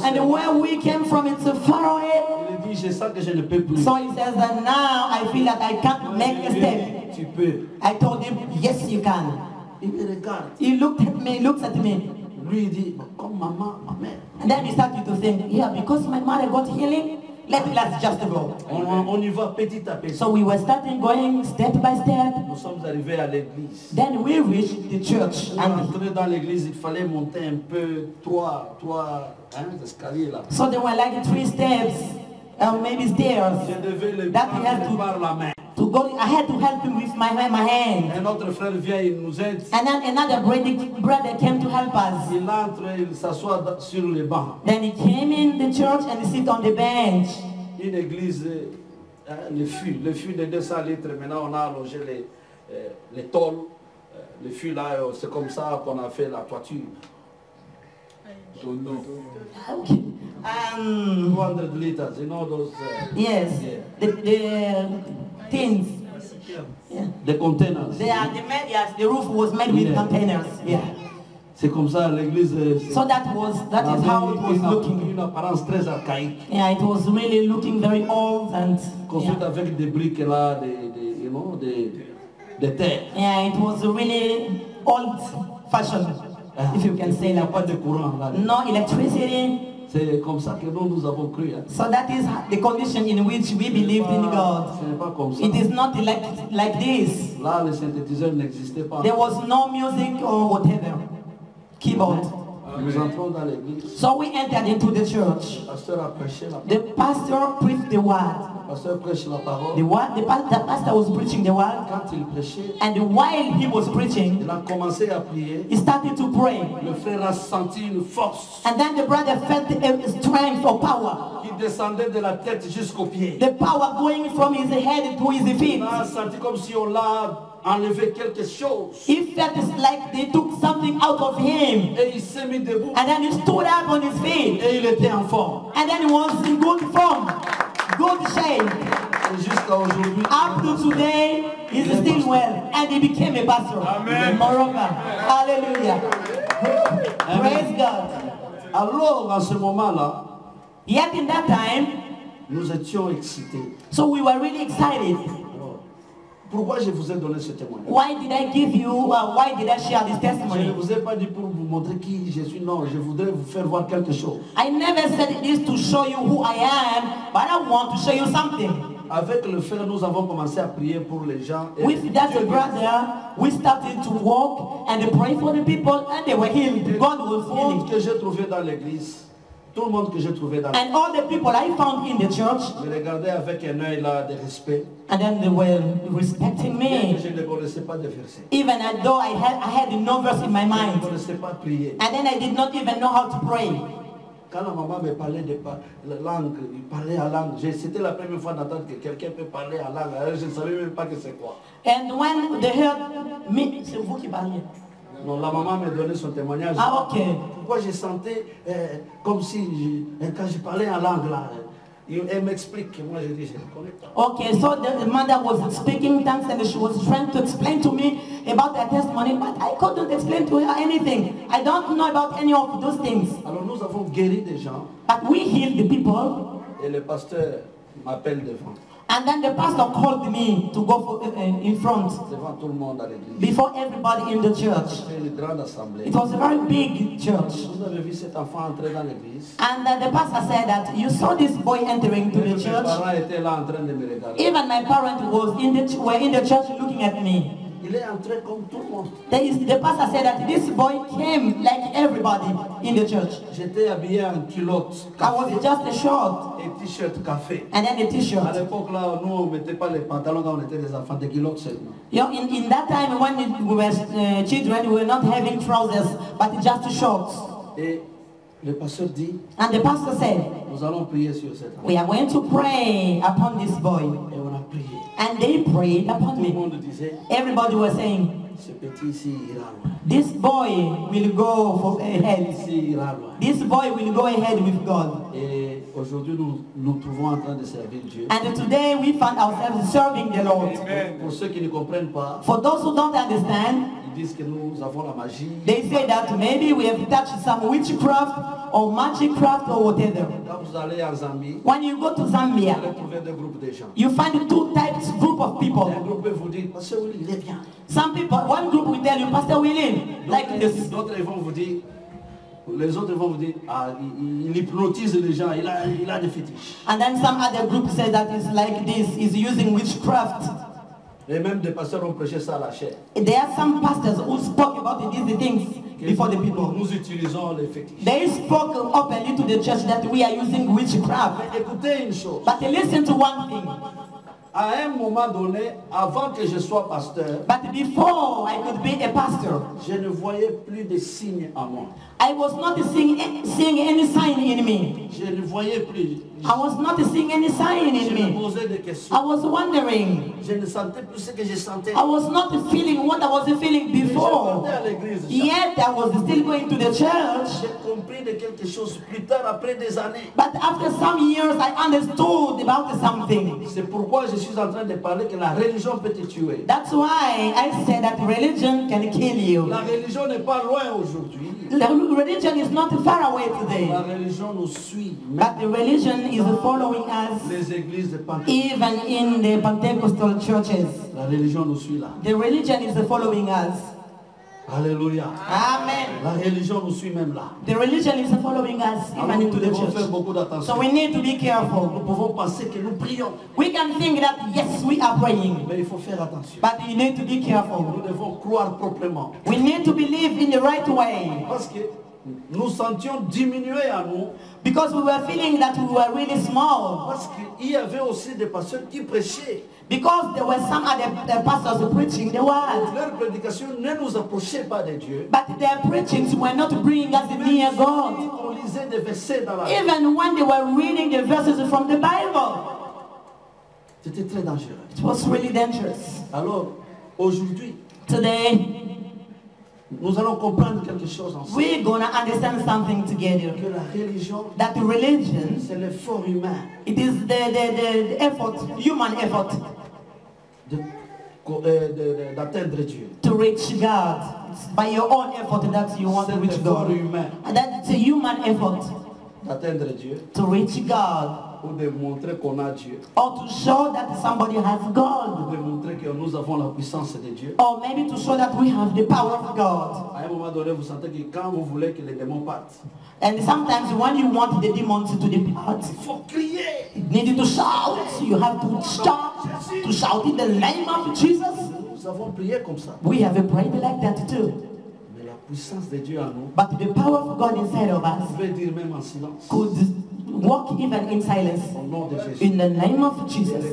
And where we came from, it's far away. Il dit, je sens que je ne peux plus. So he says that now I feel that I can't make a step. Tu peux. I told him, yes, you can. Il me regarde. He looks at me. Lui, il dit, comme maman, ma mère. And then he started to think, yeah, because my mother got healing, let's just go. On y va petit à petit. So we were starting going step by step. Nous sommes arrivés à l'église. Then we reached the church. Pour And entrer dans l'église, il fallait monter un peu trois escaliers là. so there were like 3 steps, maybe stairs. Je devais le That we had prendre par la main. to go. I had to help him with my hand. Un autre frère vient, il nous aide. And then another brother came to help us. Il entre, il s'assoit sur le banc. Then he came in the church and he sit on the bench. Une église, le fût de 200 litres, maintenant on a allongé les tôles. Le fût là, c'est comme ça qu'on a fait la toiture. Okay. 200 liters, you know those... Yes, the tins. Yeah. Des containers. Yes, the roof was made with containers. Yeah. C'est comme ça l'église. So that is how it was looking. Une apparence très archaïque. Yeah, it was really looking very old and Construite avec des briques là, des terres. yeah, it was really old fashioned, if you can say Il n'y a that. pas de courant là. No electricity. C'est comme ça que nous avons cru. Hein. So that is the condition in which we believed in God. Ce n'est pas comme ça. It is not like this. Là, le synthétiseur n'existait pas. There was no music or whatever, keyboard. Nous entrons dans l'église. So we entered into the church. Le pasteur a prêché la The parole. pastor preached the word. Le pasteur prêche la parole. The pastor was preaching the word. Quand il prêchait, And while he was preaching, il a commencé à prier. he started to pray. Le frère a senti une force And then the brother felt a strength or power. qui descendait de la tête jusqu'aux pieds. The power going from his head to his feet. Il a senti comme si on l'a enlevé quelque chose. He felt like they took something out of him. Et il s'est mis debout. And then he stood up on his feet. Et il était en forme. And then he was in good form, good shape. Et jusqu'à aujourd'hui, Up to today, he's still well. And he became a pastor. Amen. Moreover. Hallelujah. Praise God. alors à ce moment-là, Yet in that time, nous étions excités. so we were really excited. Alors, pourquoi je vous ai donné ce témoignage? Why did I give you, why did I share this Je ne testimony? vous ai pas dit pour vous montrer qui je suis. Non, je voudrais vous faire voir quelque chose. I never said this to show you who I am, but I want to show you something. Avec le frère, nous avons commencé à prier pour les gens. Et With that Dieu brother, we started to walk and pray for the people, and they were healed. God was Tout le monde healing. que j'ai trouvé dans l'église, tout le monde que j'ai trouvé dans l'église, And all the people I found in the church, me regardait avec un œil là de respect. and then they were respecting Bien que me. je ne connaissais pas de versets. Even though I had no verse in my Je ne mind. connaissais pas prier. And then I did not even know how to pray. Quand la maman me parlait de la langue, il parlait en langue. C'était la première fois d'entendre que quelqu'un peut parler en langue. Alors je ne savais même pas que c'est quoi. And when they heard me, c'est vous qui parliez. Non, la maman me donnait son témoignage. Ah, ok. Pourquoi je sentais comme si, quand je parlais en langue là, elle m'explique. Moi je dis, je ne connais pas. Okay, so the mother was speaking tongues and she was trying to explain to me about her testimony, but I couldn't explain to her anything. I don't know about any of those things. Alors nous avons guéri des gens But we healed the people, et le pasteur m'appelle devant and then the pastor called me to go in front devant tout le monde à l'église. before everybody in the church. C'était une grande assemblée. It was a very big church. Vous avez vu cet enfant entrer dans l'église. And the pastor said that you saw this boy entering to the Mes church. parents étaient là en train de me regarder. Even my parents were in the church looking at me. Il est entré comme tout le monde. The pastor said that this boy came like everybody in the church. J'étais habillé en culotte, I was café just a short et t-shirt café. and then a À t-shirt. l'époque là, nous on ne mettait pas les pantalons quand on était des enfants, des culottes seulement. You know, in that time when we were children, we were not having trousers, but just shorts. Et le pasteur dit, And the pastor said, nous allons prier sur cet enfant. we are going to pray upon this boy. Et on a prié. And they prayed upon Tout le me. monde disait, Everybody was saying, Ce petit ici ira loin. This boy will go for ahead. Ici ira loin. This boy will go ahead with God. Et aujourd'hui, nous nous trouvons en train de servir Dieu. And today we find ourselves serving the Lord. Pour ceux qui ne comprennent pas, For those who don't understand, ils disent que nous avons la magie. they say that maybe we have touched some witchcraft or magic craft or whatever. Quand vous allez en Zambie, When you go to vous Zambia, allez trouver deux groupes de gens. you find two types group of Un people. groupe peut vous dire, Pasteur Willy, il est bien. Some people, one group will tell you, Pastor William, like this. D'autres ils vont vous dire, les autres vont vous dire, ah, il hypnotise les gens, il a des fétiches. And then some other group say that it's like this, is using witchcraft. Et même des pasteurs ont prêché ça à la chair. There are some pastors who spoke about these things before the people. Nous utilisons les fétiches. They spoke openly to the church that we are using witchcraft. Mais écoutez une chose. But listen to one thing. À un moment donné, avant que je sois pasteur, But before I could be a pastor, je ne voyais plus de signes en moi. I was not seeing any sign in me. Je ne voyais plus. I was not seeing any sign Je in me me. posais des questions. I was wondering. Je ne sentais plus ce que je sentais. I was not feeling what I was feeling Je before. partais à l'église. Yet I was still going to the church. J'ai compris de quelque chose plus tard, après des années. But after some years, I understood about something. C'est pourquoi je suis en train de parler que la religion peut te tuer. That's why I said that religion can kill you. La religion n'est pas loin aujourd'hui. The religion is not far away La today. religion nous suit. But the religion is following us Les églises de Pentecôte. even in the Pentecostal churches. La religion nous suit là. The religion is following us. Alléluia. Amen. La religion nous suit même là. The religion is following us Alors even nous into the devons faire church. beaucoup So d'attention. we need to be Nous careful. pouvons penser que nous prions, We can think that yes, we are praying, mais il faut faire attention. but you need to be Nous careful. devons croire proprement. We need to believe in the right way. Parce que nous sentions diminuer à nous. Because we were feeling that we were really small. Parce qu'il y avait aussi des pasteurs qui prêchaient. Because there were some other pastors preaching the word. Leur prédication ne nous approchait pas de Dieu. But their preachings were not bringing us near God. On lisait des versets dans la Bible. Even when they were reading the verses from the Bible. C'était très dangereux. It was really dangerous. Alors, aujourd'hui, Today, nous allons comprendre quelque chose ensemble. we're gonna understand something together. Que la religion, That religion, c'est l'effort humain it is the effort, human effort d'atteindre Dieu. to reach God. It's by your own effort that you want to C'est reach l'effort God. humain And that's a human effort d'atteindre Dieu to reach God. ou de montrer qu'on a Dieu. Or to show that somebody has Ou God. de montrer que nous avons la puissance de Dieu. Or maybe to show that we have the power of God. À un moment donné, vous sentez que quand vous voulez que les démons partent, And sometimes when you want the demons to depart, il faut crier. you need to shout. You have to stop to shout in the name of Jesus. Nous avons prié comme ça. We have prayed like that too. Mais la puissance de Dieu en nous, But the power of God inside of us vous pouvez dire même en silence, could walk even in silence au nom de Jésus, in the name of Jesus.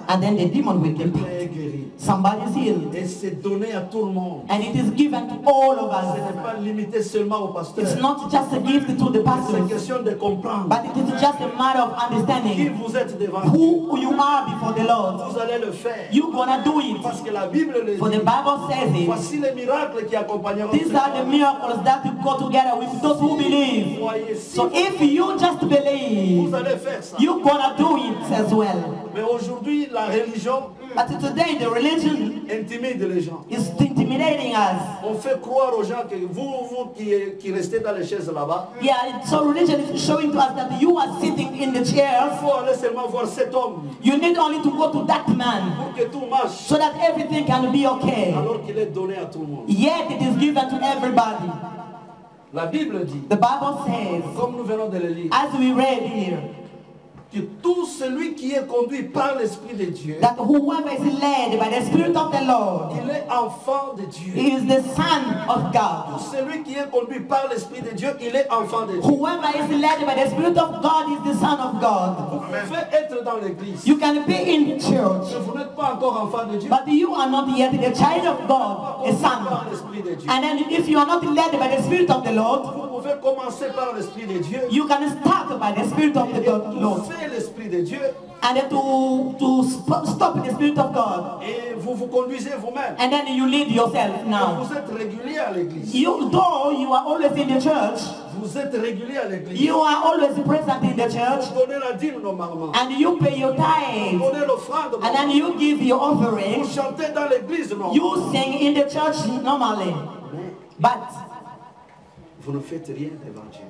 And then the demon will quelqu'un depart. est guéri. Somebody's healed. Et c'est donné à tout le monde. And it is given to all of Ce us. n'est pas limité seulement aux pasteurs. It's not just a gift to the C'est pastors, question de comprendre but it is just a matter of qui understanding vous êtes devant Dieu. who you are before the Lord. Vous allez le faire. You're gonna do it. Parce que la Bible le For the dit. Bible says it. Voici les miracles qui accompagneront. These are the miracles that go together with those who believe. Voyez, si So if you just vous believe, allez faire ça. you're gonna do it as well. Mais aujourd'hui, la religion But today the religion intimide les gens. is intimidating us. On fait croire aux gens que vous qui restez dans les chaises là-bas, Yeah, so religion is showing to us that you are sitting in the il chairs. faut aller seulement voir cet homme You need only to go to that man pour que tout marche. so that everything can be okay. Alors qu'il est donné à tout le monde. Yet it is given to everybody. La Bible dit, The Bible says, comme nous venons de le lire, as we read here, que tout celui qui est conduit par l'Esprit de Dieu, that whoever is led by the Spirit of the Lord il est enfant de Dieu. is the Son of Tout God. celui qui est conduit par l'Esprit de Dieu, il est enfant de Dieu. Whoever is led by the Spirit of God is the Son of God. Vous pouvez être dans l'église, You can be in church, mais vous n'êtes pas encore enfant de Dieu. but you are not yet the child of God, a Par son. l'Esprit de Dieu. And then if you are not led by the Spirit of the Lord, Vous pouvez pouvez commencer par l'Esprit de Dieu. You can start by the Spirit of the Lord. Faites l'Esprit de Dieu. And then to stop the Spirit of God. Et vous vous conduisez vous-même. And then you lead yourself now. Vous êtes régulier à l'église. Though you are always in the church, Vous êtes régulier à l'église. you are always present in the church. Vous donnez la dîme normalement. And you pay your Vous tithes. donnez l'offrande. And then you give your offering. Vous chantez dans l'église normalement. You sing in the church normally. But Vous ne faites rien devant Dieu.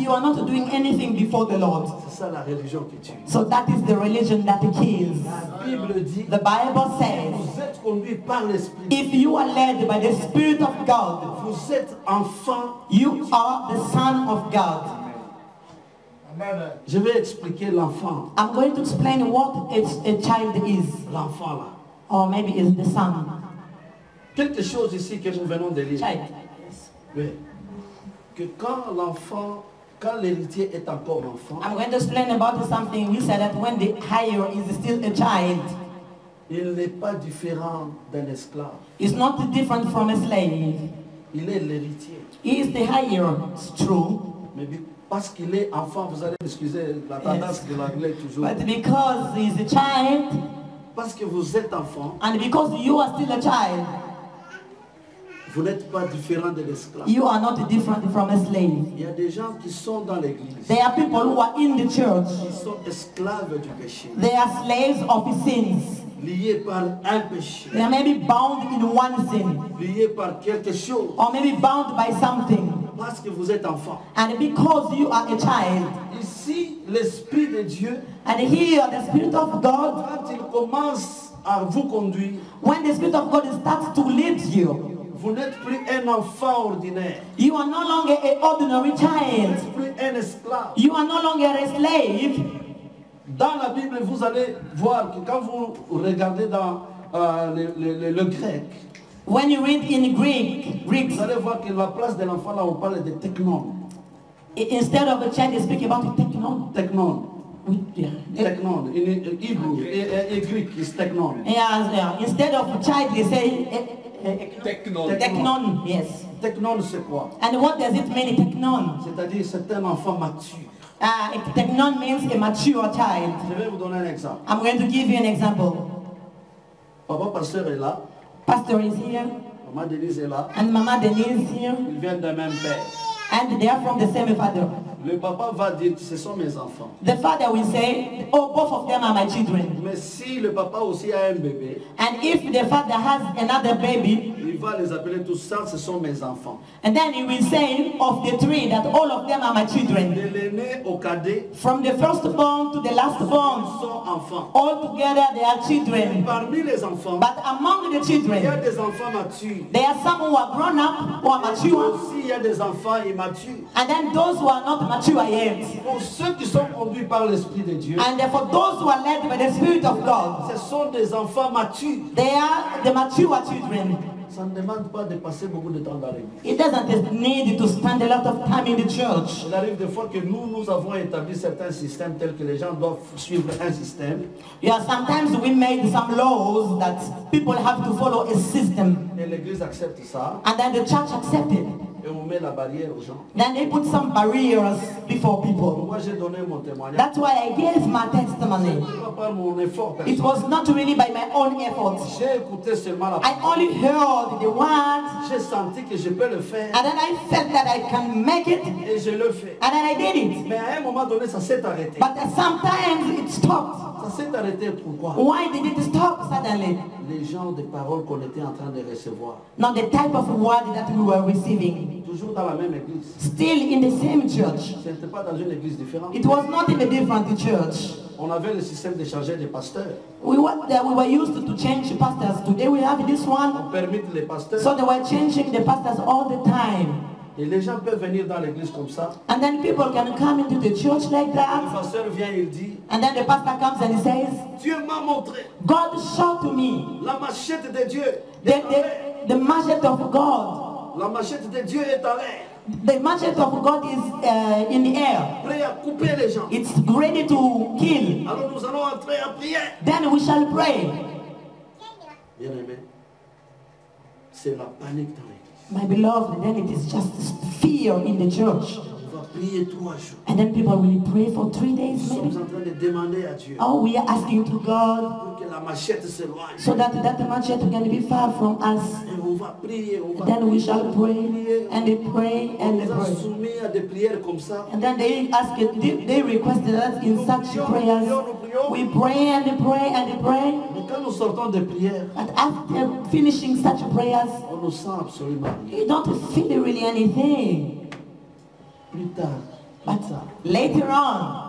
you are not doing anything before the Lord. C'est ça la religion qui tue. So that is the religion that kills. La Bible dit, The Bible says, vous êtes conduit par l'Esprit. if you are led by the Spirit of God, Vous êtes enfant. you are the son of God. Je vais expliquer l'enfant. I'm going to explain what a child is. L'enfant là. Or maybe it's the son. Quelque chose ici que nous venons de lire. Child. Oui. Que quand l'enfant, quand l'héritier est encore enfant, I'm going to explain about something. We said that when the higher is still a child, il n'est pas différent d'un esclave. it's not different from a slave. Il est l'héritier. He is the higher, it's true. Mais parce qu'il est enfant, vous allez excuser la tendance de l'anglais toujours. But because he's a child, Parce que vous êtes enfant, and because you are still a child, vous n'êtes pas différent de l'esclave. you are not different from a slave. Il y a des gens qui sont dans l'église. There are people who are in the church. Ils sont esclaves du péché. They are slaves of sins. Liés par un péché. They are maybe bound in one sin, Liés par quelque chose. or maybe bound by something. Parce que vous êtes enfant. And because you are a child, Ici, l'Esprit de Dieu, and here the Spirit of God, quand il commence à vous conduire, when the Spirit of God starts to lead you, vous n'êtes plus un enfant ordinaire. you are no longer an ordinary Vous child. n'êtes plus un esclave. You are no longer a slave. Dans la Bible, vous allez voir que quand vous regardez dans le grec, When you read in Greek, vous allez voir que la place de l'enfant, là, on parle de technon. instead of a child, they speak about technon. Technon. Yeah. Technon. In Hebrew, in Greek, is technon. Yeah. Instead of a child, they say technon. Yes. Technon, c'est quoi? And what does it mean, technon? C'est-à-dire, c'est un enfant mature. Technon means a mature child. Je vais vous donner un exemple. I'm going to give you an example. Papa pasteur est là. Pastor is here, Maman Denise est là. and Mama Denise is here, Ils viennent d'un même père. and they are from the same father. Le papa va dire, ce sont mes enfants. The father will say, oh, both of them are my children. Mais si le papa aussi a un bébé, And if the father has another baby, il va les appeler tous ça, ce sont mes enfants. and then he will say of the three that all of them are my children. De l'aîné au cadet, From the firstborn to the ils lastborn, sont enfants. all together they are children. Parmi les enfants, But among the il y a children, des enfants matures. there are some who are grown up, who are mature, Aussi, il y a des enfants immatures. and then those who are not mature yet. Pour ceux qui sont conduits par l'Esprit de Dieu, And for those who are led by the Spirit of God, ce sont des enfants matures. they are the mature children. Ça ne demande pas de passer beaucoup de temps dans l'église. It doesn't need to spend a lot of time in the church. Il arrive des fois que nous avons établi certains systèmes tels que les gens doivent suivre un système. Yeah, sometimes we made some laws that people have to follow a system, Et l'église accepte ça. and then the church accepted. Et on met la barrière aux gens. Then they put some barriers before people. Moi j'ai donné mon témoignage. That's why I gave my testimony. Pas par mon effort It personnel. was not really by my own efforts. J'ai écouté seulement la I parole. only heard the word, J'ai senti que je peux le faire. and then I felt that I can make it, Et je le fais. and then I did it. Mais à un moment donné, ça s'est arrêté. But sometimes it stopped. Ça s'est arrêté pourquoi? Why did it stop suddenly? Les gens des paroles qu'on était en train de recevoir. Not the type of word that we were receiving. Toujours dans la même église. Still in the same church. Ce n'était pas dans une église différente. It was not in a different church. On avait le système de changer de pasteurs. We were used to change pastors. Today we have this one. On permet les pasteurs. So they were changing the pastors all the time. Et les gens peuvent venir dans l'église comme ça. And then people can come into the church like Le that. pasteur vient, il dit, And then the pastor comes and he says, Dieu m'a montré God showed to me la machette de Dieu. est en l'air. the machete of God. La machette de Dieu est en l'air. The machete of God is in the air. Prêt à couper les gens. It's ready to kill. Alors nous allons entrer en prière. Then we shall pray. Bien aimé, c'est la panique dans l'église. My beloved, then it is just fear in the church. On va prier 3 jours. And then people will pray for 3 days Nous maybe. sommes en train de demander à Dieu Oh, we are asking to God pour que la machette s'éloigne. so that machete can be far from us. Et on va prier, on va Then we prier, shall on va pray prier. and they pray On and they nous a pray. soumis à des prières comme ça. And then they ask it, they requested us in such prayers. We pray and they pray and they pray. Mais quand nous sortons des prières, But after finishing such prayers, on ne sent absolument rien. you don't feel really anything. Plus tard, But later on,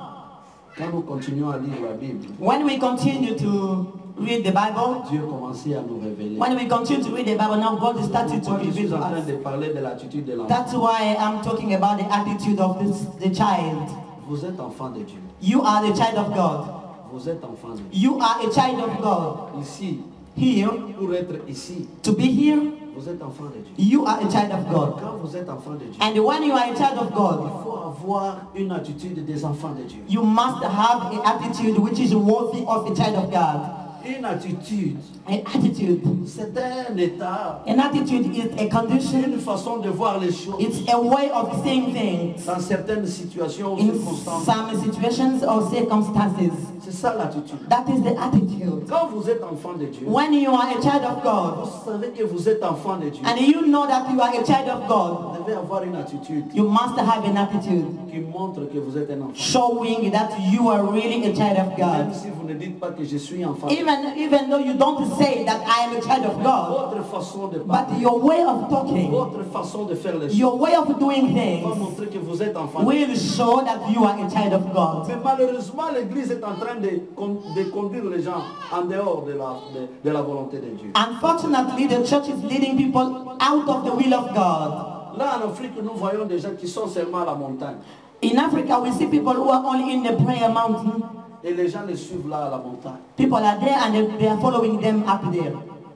quand nous continuons à lire la Bible, when we continue to read the Bible, Dieu commençait à nous révéler. when we continue to read the Bible, now God is starting to Moi, je suis reveal to en train us. de parler de l'attitude de l'enfant. That's why I'm talking about the attitude of the child. Vous êtes enfant de Dieu. You are the child of God. Vous êtes enfant de Dieu. You are a child of God. Ici, Here, pour être ici, to be here, vous êtes enfant de Dieu. you are a child of God. Quand vous êtes enfant de Dieu, And when you are a child of il God, faut avoir une attitude des enfants de Dieu. you must have an attitude which is worthy of a child of God. Une attitude, An attitude. c'est un état, An attitude is a une condition. façon de voir les choses It's a way of seeing things dans certaines situations ou in circonstances. some situations or circumstances. C'est ça l'attitude. That is the attitude. Quand vous êtes enfant de Dieu, When you are a child of vous God, savez que vous êtes enfant de Dieu. and you know that you are a child of God, Vous devez avoir une attitude you must have an attitude qui montre que vous êtes un enfant. showing that you are really a child of Même God. si vous ne dites pas que je suis enfant de Dieu. Even though you don't say that I am a child of God, Votre façon de parler, but your way of talking, votre façon de faire les choses your way of doing va things montrer que vous êtes enfant de Dieu. will show that you are a child of God. Mais malheureusement, l'Église est en train de conduire les gens en dehors de la volonté de Dieu. Unfortunately, the church is leading people out of the will of God. Là, en Afrique, nous voyons des gens qui sont seulement à la montagne. In Africa, we see people who are only in the prayer mountain. Et les gens les suivent là à la montagne. People are there and they are following them up there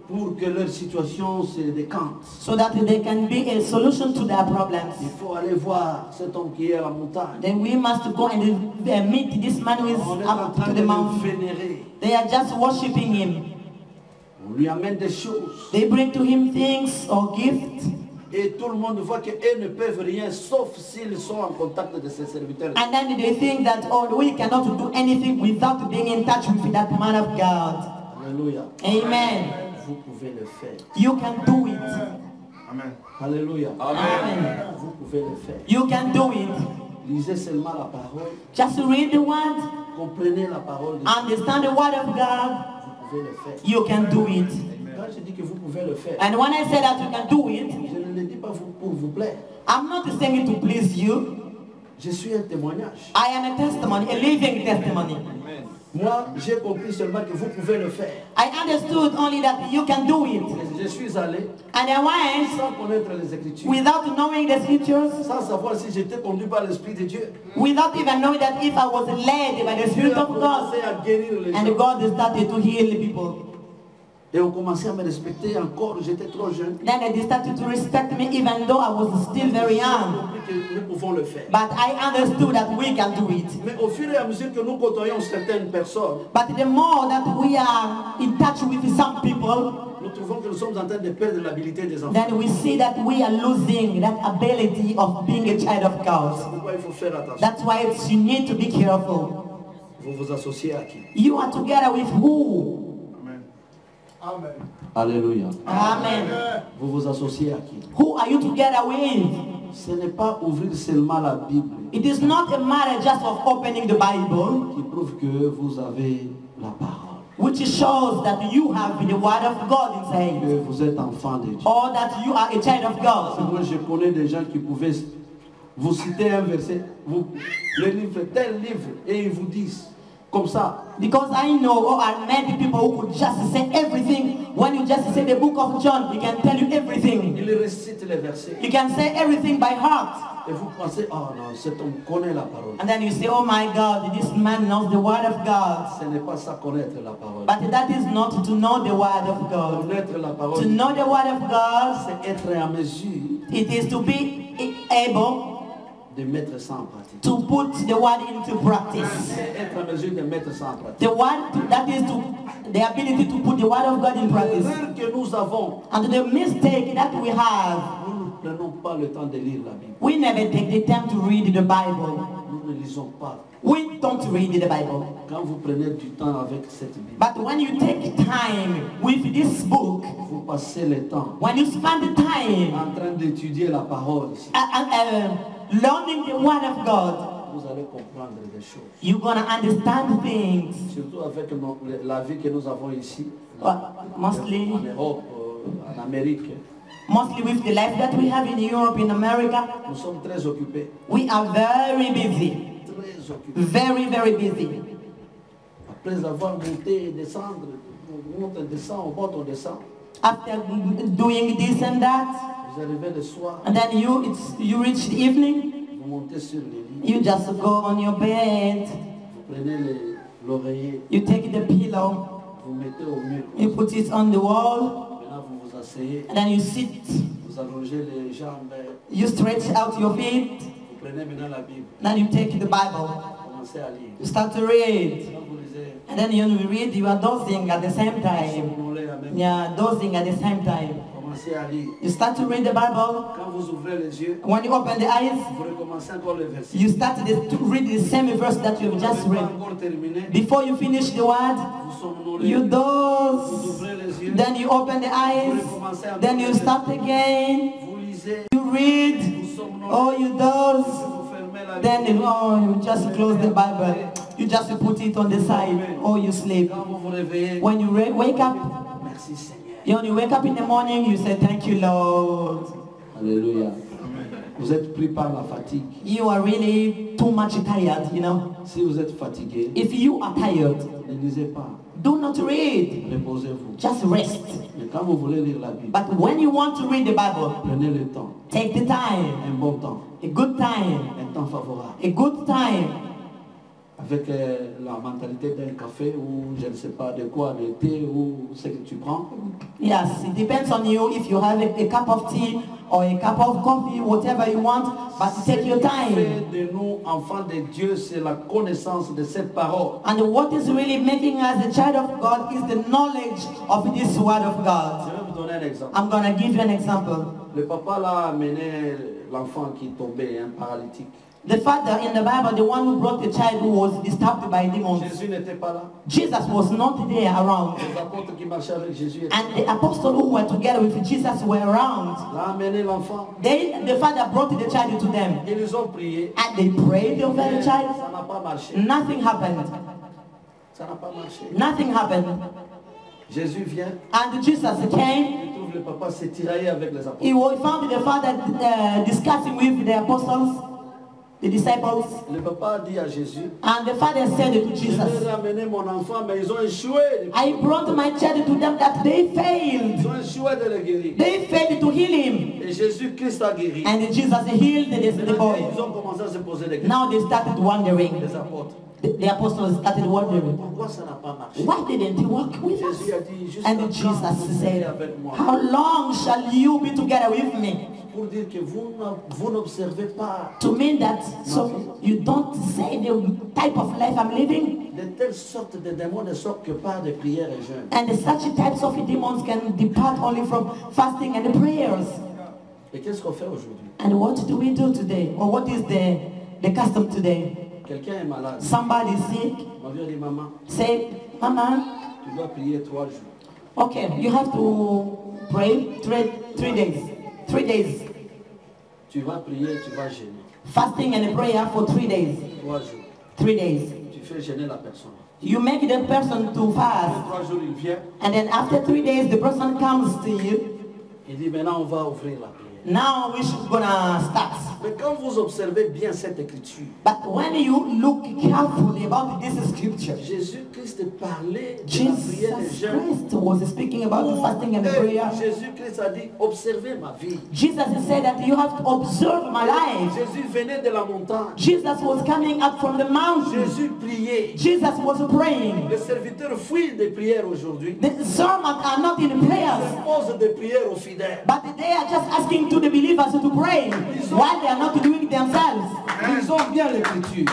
Pour que leur situation se décante. so that there can be a solution to their problems. Il faut aller voir cet homme qui est à la montagne. Then we must go and meet this man who is On est en up train to de the le mountain. vénérer. They are just worshiping him. On lui amène des choses. They bring to him things or gifts. Et tout le monde voit qu'eux ne peuvent rien sauf s'ils sont en contact de ses serviteurs. And then they think that, oh, we cannot do anything without being in touch with that man of God. Alléluia. Amen. Vous pouvez le faire. You can do it. Amen. Alléluia. Amen. Vous pouvez le faire. You can do it. Lisez seulement la parole. Just read the word, Comprenez la parole de Dieu. understand the word of God. Vous pouvez le faire. You can do it. Quand je dis que vous pouvez le faire, And when I say that you can do it, je ne le dis pas pour vous plaire. I'm not saying it to please you. Je suis un témoignage. I am a testimony, a living testimony. Moi, j'ai compris seulement que vous pouvez le faire. I understood only that you can do it. Et je suis allé And I went sans connaître les Écritures, without knowing the scriptures, sans savoir si j'étais conduit par l'Esprit de Dieu. without even knowing that if I was led by the Dieu Spirit a of God. commencé à guérir les And gens. God started to heal the people. Et on commençait à me respecter encore, j'étais trop jeune. Then they started to respect me even though I was still very J'ai young. compris que nous pouvons le faire. But I understood that we can do it. Mais au fur et à mesure que nous côtoyons certaines personnes, But the more that we are in touch with some people, nous trouvons que nous sommes en train de perdre l'habilité des enfants. then we see that we are losing that ability of being a child of C'est God. pourquoi il faut faire attention. That's why you need to be careful. Vous vous associez à qui? You are together with who? Amen. Alléluia. Amen. Vous vous associez à qui? Who are you together with? Ce n'est pas ouvrir seulement la Bible It is not a matter just of opening the Bible, qui prouve que vous avez la parole, which shows that you have the word of God inside, que vous êtes enfant de Dieu. or that you are a child of God. Moi, je connais des gens qui pouvaient vous citer un verset, le livre, tel livre, et ils vous disent comme ça. Because I know or I met people who could just say everything. When you just say the book of John, he can tell you everything. Ils récitent les versets. You can say everything by heart. Et vous pensez, oh non, cet homme connaît la parole. And then you say, oh my God, this man knows the word of God. Ce n'est pas ça connaître la parole. But that is not to know the word of God. Connaître la To parole, know the word of God, c'est être en mesure it is to be able de mettre ça en pratique. to put the word into practice. C'est être en mesure de mettre ça en pratique. The word, that is to the ability to put the word of God in practice. L'erreur que nous avons, And the mistake that we have, nous pas le temps de lire la Bible. We never take the time to read the Bible. Nous ne lisons pas. We don't read the Bible. Quand vous prenez du temps avec cette Bible, But when you take time with this book, vous passez le temps when you spend the time en train d'étudier la parole ici, learning the Word of God, vous allez comprendre des choses. you're going to understand things. Surtout avec la vie que nous avons ici, Mostly, en Europe, en Amérique. mostly with the life that we have in Europe, in America, Nous sommes très occupés. we are very busy. Très occupés. Very, very busy. Après avoir monté et descendre, on monte, on descend, on monte, on descend. After doing this and that, Vous arrivez le soir, and then you reach the evening, vous montez sur le lit, you just go on your bed, vous prenez l'oreiller, you take the pillow, vous mettez au mur. you put it on the wall, Maintenant vous vous asseyez, and then you sit, vous allongez les jambes, you stretch out your feet, vous prenez maintenant la Bible, then you take the Bible, vous commencez à lire. you start to read, Quand vous lisez, and then you read, you are dozing at the same time. vous lisez la même. Yeah, dozing at the same time. Commencez à lire. You start to read the Bible. Quand vous ouvrez les yeux, When you open the eyes, vous recommencez encore le verset. you start to read the same verse that you have just Vous n'avez pas read. encore terminé, Before you finish the word, vous somnolez, you vous doze. ouvrez les yeux, Then you open the eyes. Then you start again. vous lisez, You read. vous somnolez, Oh, you doze. vous fermez la Then Bible. you just close the Bible. You just put it on the side. Or you sleep. Quand vous vous réveillez, When you wake up, merci Seigneur. when you wake up in the morning, you say, thank you, Lord. Alléluia. Vous êtes pris par la fatigue. You are really too much tired, you know. Si vous êtes fatigué, If you are tired, ne lisez pas. do not read. Reposez-vous. Just rest. Mais quand vous voulez lire la Bible, But when you want to read the Bible, prenez le temps. take the time, Un bon temps. a good time, Un temps favorable. a good time. Avec la mentalité d'un café ou je ne sais pas de quoi, de thé ou ce que tu prends. Yes, it depends on you if you have a cup of tea or a cup of coffee, whatever you want, but take your Ce qui time. fait de nous, enfants de Dieu, c'est la connaissance de cette parole. And what is really making us a child of God is the knowledge of this word of Je God. vais vous donner un exemple. I'm going to give you an example. Le papa là a amené l'enfant qui tombait, un paralytique. The father in the Bible, the one who brought the child who was disturbed by demons, Jésus n'était pas là. Jesus was not there around. Les apôtres qui marchaient avec Jésus étaient And the apostles who were together with Jesus were around. là. A amené l'enfant. The father brought the child to them. Ils ont prié. And they prayed over the child. Ça n'a pas marché. Nothing happened. Ça n'a pas marché. Nothing happened. Jésus vient. And Jesus came. Il trouve le papa s'est tiraillé avec les apôtres. He found the father discussing with the apostles, the disciples. Le papa a dit à Jésus, And the father said to je leur ai Jesus, amené mon enfant, mais ils ont échoué. I brought my child to them that they Ils failed. ont échoué de le guérir. They failed to heal him. Et Jésus-Christ a guéri. And Jesus healed the Maintenant, boy. ils ont commencé à se poser des questions. Now they started wondering. Les apôtres. The apostles started wondering, Pourquoi ça n'a pas marché? why didn't he walk with us? Jésus a dit, jusqu'à And quand vous Jesus serez said, avec moi? how long shall you be together with me? Pour dire que vous n'observez pas To mean that, so you don't say the type of life I'm living? de telles sortes de démons ne sortent que par des prières et jeûnes. And such types of demons can depart only from fasting and prayers. Et qu'est-ce qu'on fait aujourd'hui? And what do we do today? Or what is the custom today? Quelqu'un est malade. Somebody sick, On vient dire, maman, say, Mama, tu dois prier 3 jours. okay, you have to pray 3 days. 3 days. Tu vas prier, tu vas gêner. Fasting and prayer for 3 days. 3 jours. 3 days. Tu fais gêner la personne. You make the person to fast. 3 jours, il vient. And then after 3 days, the person comes to you. Il dit, maintenant on va ouvrir la prière. Now we should gonna start. Mais quand vous observez bien cette écriture, But when you look carefully about this scripture, Jésus-Christ parlait de la Jesus prière des jeûnes. Christ was speaking about the fasting and the prayer. Jésus-Christ a dit, observez ma vie. Jesus said that you have to observe my life. Jésus venait de la montagne. Jesus was coming up from the mountain. Jésus priait. Jesus was praying. Les serviteurs fuient des prières aujourd'hui. The sermons are not in prayers, Ils posent des prières aux fidèles. but they are just asking to the believers to pray while they are not doing themselves. Ils ont bien l'écriture.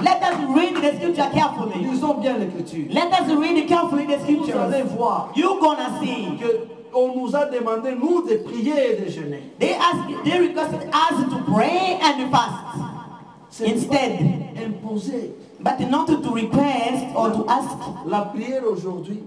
Let us read the scripture carefully. Ils ont bien l'écriture. Let us read carefully the Vous allez scriptures. voir You're gonna see que on nous a demandé, nous, de prier et de jeûner. They requested us to pray and fast instead. Imposé. But not to request or to ask. La prière aujourd'hui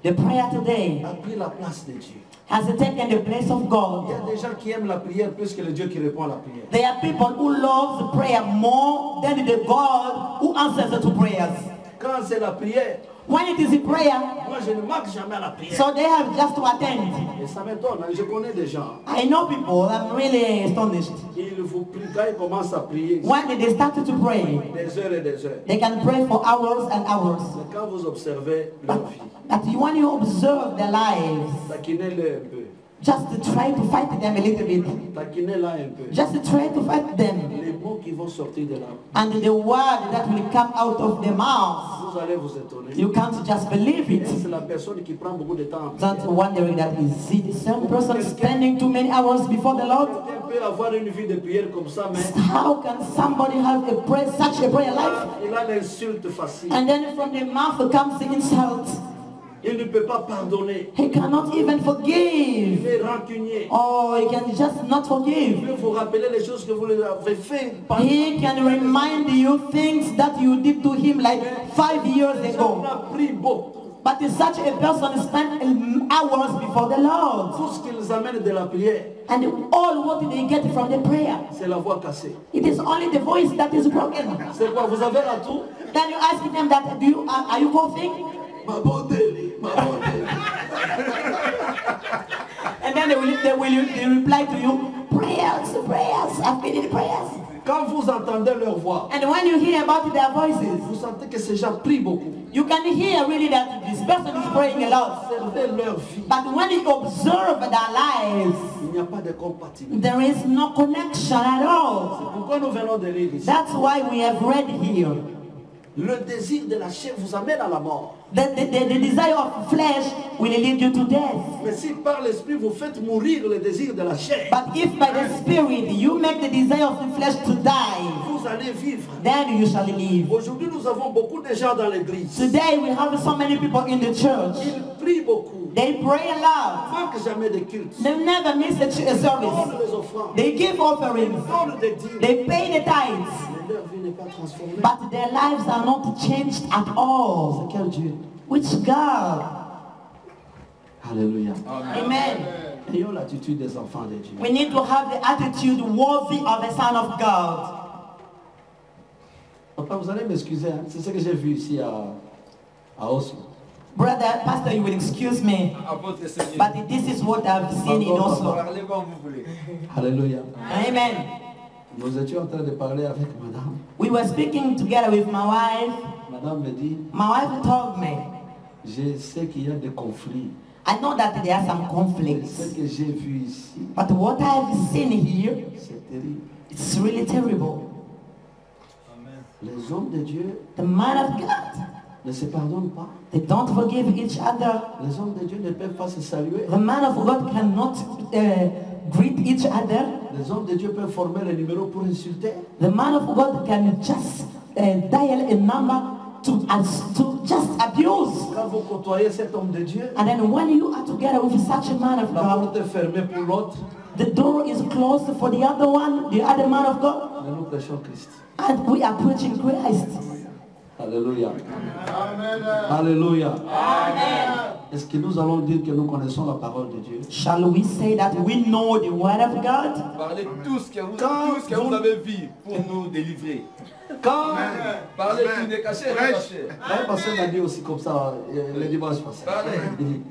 The prayer today a pris la place de Dieu. has taken the place of Il y God. a des gens qui aiment la prière plus que le Dieu qui répond à la prière. There are people who love the prayer more than the God who answers to prayers. Quand c'est la prière, When it is a prayer, moi je ne manque jamais à la prière. so they have just to attend. Et ça m'étonne, hein. Je connais des gens. I know people, I'm really astonished. Ils vous prient, quand ils commencent à prier, When they started to pray, des heures et des heures. they can pray for hours and hours. Mais quand vous observez leur vie, But when you observe their lives, taquinez-les un peu. just to try to fight them a little bit. Taquinez-la un peu. Just to try to fight them. Les mots qui vont sortir de là, And the word that will come out of their mouth, vous allez vous étonner. you can't just believe it. C'est la personne qui prend beaucoup de temps. Not wondering that is it the same person spending too many hours before the Lord? Quelqu'un peut avoir une vie de prière comme ça, mais How can somebody have a prayer, such a prayer life? il a l'insulte facile. And then from the mouth comes the insult. Il ne peut pas pardonner. He cannot even Il forgive. est rancunier. Or he can just not Il forgive. peut vous rappeler les choses que vous lui avez fait. He can remind you things that you did to him like 5 years On ago. a pris beaucoup. But such a person spent hours before the Lord. Tout ce qu'ils amènent de la prière, And all what they get from the prayer, c'est la voix cassée. it is only the voice that is broken. C'est quoi? Vous avez la toux? Then you ask them that, are you coughing? Ma bonne, ma bonne. And then they reply to you, prayers, I've been in prayers. Quand vous entendez leur voix, And when you hear about their voices, vous sentez que ces gens prient beaucoup. you can hear really that this person is praying a lot. Observez leur vie. But when you observe their lives, Il n'y a pas de compatibilité. there is no connection at all. Pourquoi nous venons de lire ici? That's why we have read here. Le désir de la chair vous amène à la mort. The desire of flesh will lead you to death. Mais si par l'esprit vous faites mourir le désir de la chair, But if by the Spirit you make the desire of the flesh to die, vous allez vivre. then you shall live. Aujourd'hui, nous avons beaucoup de gens dans l'église. Today we have so many people in the church. Ils prient beaucoup. They pray a lot. Ils ne manquent jamais de culte. They never miss a Ils donnent service. les offrandes. They give offerings. Ils donnent des dîmes. They pay the tithes. Mais leur vie n'est pas transformée. But their lives are not changed at all. Quel Dieu? Which God? Alléluia. Amen. Ayons l'attitude des enfants de Dieu. We need to have the attitude worthy of the Son of God. Papa, vous allez m'excuser, hein? C'est ce que j'ai vu ici à Oslo. Brother, Pastor, you will excuse me, À votre Seigneur. but this is what I've seen in Oslo. Parlez comme vous voulez. Alléluia. Amen. Nous étions en train de parler avec madame. We were speaking together with my wife. Madame me dit, My wife told me, je sais qu'il y a des conflits. I know that there are some Ce conflicts, que j'ai vu ici, but what I've seen here, c'est terrible. it's really terrible. Les hommes de Dieu The man of God, ne se pardonnent pas. they don't forgive each other. Les hommes de Dieu ne peuvent pas se saluer. The man of God cannot greet each other. Les hommes de Dieu peuvent former les numéros pour insulter. The man of God can just dial a number to just abuse. Quand vous côtoyez cet homme de Dieu, And then when you are together with such a man of la God, porte est fermée pour l'autre, the door is closed for the other one, the other man of God, mais nous prêchons Christ. and we are preaching Christ. Alléluia. Alléluia. Est-ce que nous allons dire que nous connaissons la parole de Dieu? Shall we say that we know the word of God? Parlez tout ce que vous avez vu pour nous délivrer. Quand Parlez tout des cachets, des cachets. un pasteur m'a dit aussi comme ça le dimanche passé. Parlez. Il dit,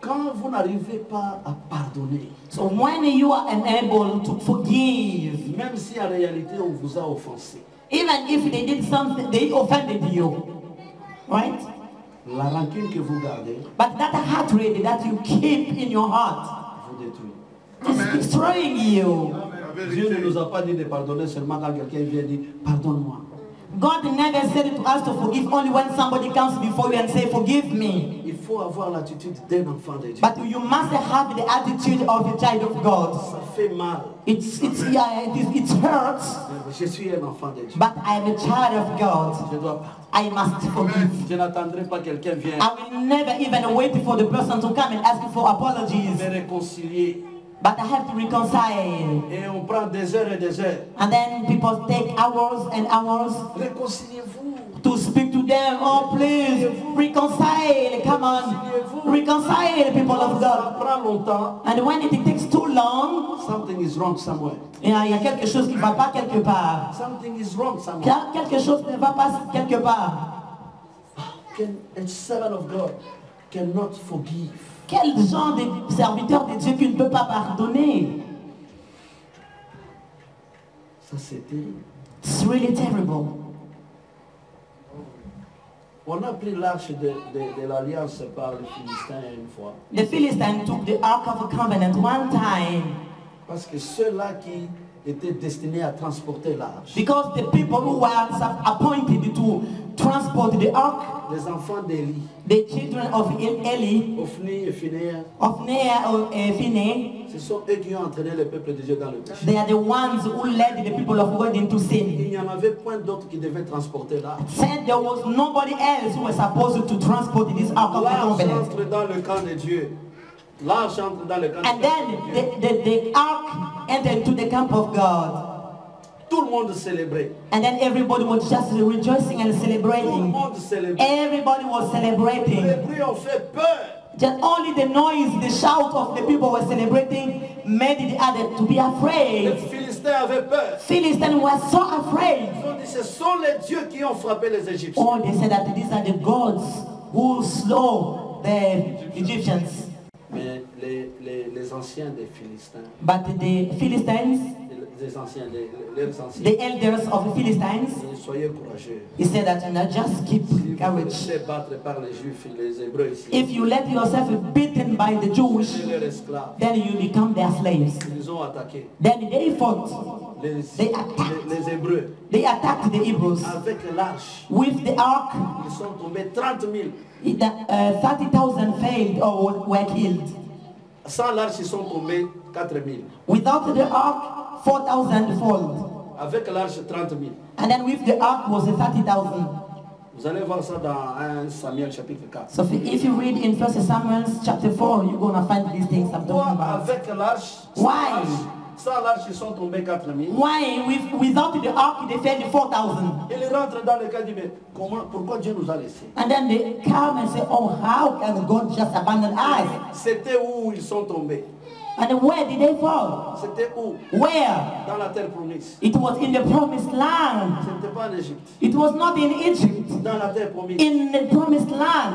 quand vous n'arrivez pas à pardonner, So when you are unable to forgive, même si en réalité on vous a offensé, even if they did something, they offended you, right? la rancune que vous gardez But that hatred that you keep in your heart vous détruit. is destroying you. Dieu ne nous a pas dit de pardonner seulement quand quelqu'un vient dire pardonne-moi. God never said to us to forgive only when somebody comes before you and say, forgive me. Il faut avoir l'attitude d'un enfant de Dieu. But you must have the attitude of a child of God. Ça fait mal. It hurts, Je suis un enfant de Dieu. but I am a child of God. Je dois pas. I must forgive. Je n'attendrai pas quelqu'un vienne I will never even wait for the person to come and ask for apologies. me réconcilier. But I have to reconcile. Et on prend des heures et des heures. And then people take hours and hours Réconciliez-vous. to speak to them. Oh, please, reconcile. Come on. Reconcile, people of Ça God. prend longtemps. And when it takes too long, Something is wrong somewhere. il y a quelque chose qui ne va pas quelque part. Something is wrong somewhere. Quelque chose ne va pas quelque part. A servant of God cannot forgive. Quel genre de serviteur de Dieu qui ne peut pas pardonner? Ça c'est terrible. It's really terrible. On a pris l'arche de l'alliance par les Philistins une fois. The Philistines took the Ark of the Covenant one time Parce que ceux-là qui étaient destinés à transporter l'arche, because the people who were appointed to transport the Ark, les enfants d'Élie, the children of Eli, Ophni et Phinehas, of Phinehas, ce sont eux qui ont entraîné le peuple de Dieu dans le péché. they are the ones who led the people of God into sin. Il n'y en avait point d'autres qui devaient transporter l'arche. Said there was nobody else who was supposed to transport this Ark of the L'arche Covenant. entre dans le camp de Dieu. L'arche entre dans le camp And de Dieu. then the Ark entered into the camp of God. Tout le monde célébrait. And then everybody was just rejoicing and Tout le celebrating. monde célébrait. Everybody was celebrating. Les bruits ont fait peur. Just only the noise, the shout of the people were celebrating made the other to be Les afraid. Philistins avaient peur. Philistines were so afraid. Ils ont dit, ce sont les dieux qui ont frappé les Égyptiens. Oh, they said that these are the gods who slew the Egyptians. Mais les anciens des Philistins, But the Philistines, les anciens, les anciens, the elders of the Philistines, soyez courageux. he said that just keep Si vous vous courage. laissez battre par les Juifs et les Hébreux ici, If you let yourself be beaten by the Jewish, vous êtes leurs esclaves. then you become their slaves. Ils ont attaqué Then they fought. les Hébreux They attacked the Hebrews. avec l'arche. With the ark, Ils sont tombés 30 000. 30,000 failed or were killed. Sans l'arche, ils sont tombés 4 000. Without the ark, 4,000 fold. Avec l'arche, 30 000. And then with the ark was 30,000. Vous allez voir ça dans 1 Samuel chapitre 4. So if you read in 1 Samuel chapter 4, you're going to find these things I'm talking about. Avec l'arche, Why? sans l'arche, ils sont tombés 4 000. Why? Without the ark, they fell 4,000. Ils rentrent dans le cas du mais pourquoi Dieu nous a laissés? And then they come and say, oh, how can God just abandon us? C'était où ils sont tombés? And where did they fall? C'était où? Where? Dans la terre promise. It was in the promised land. Ce n'était pas en Égypte. It was not in Egypt. Dans la terre promise. In the promised land.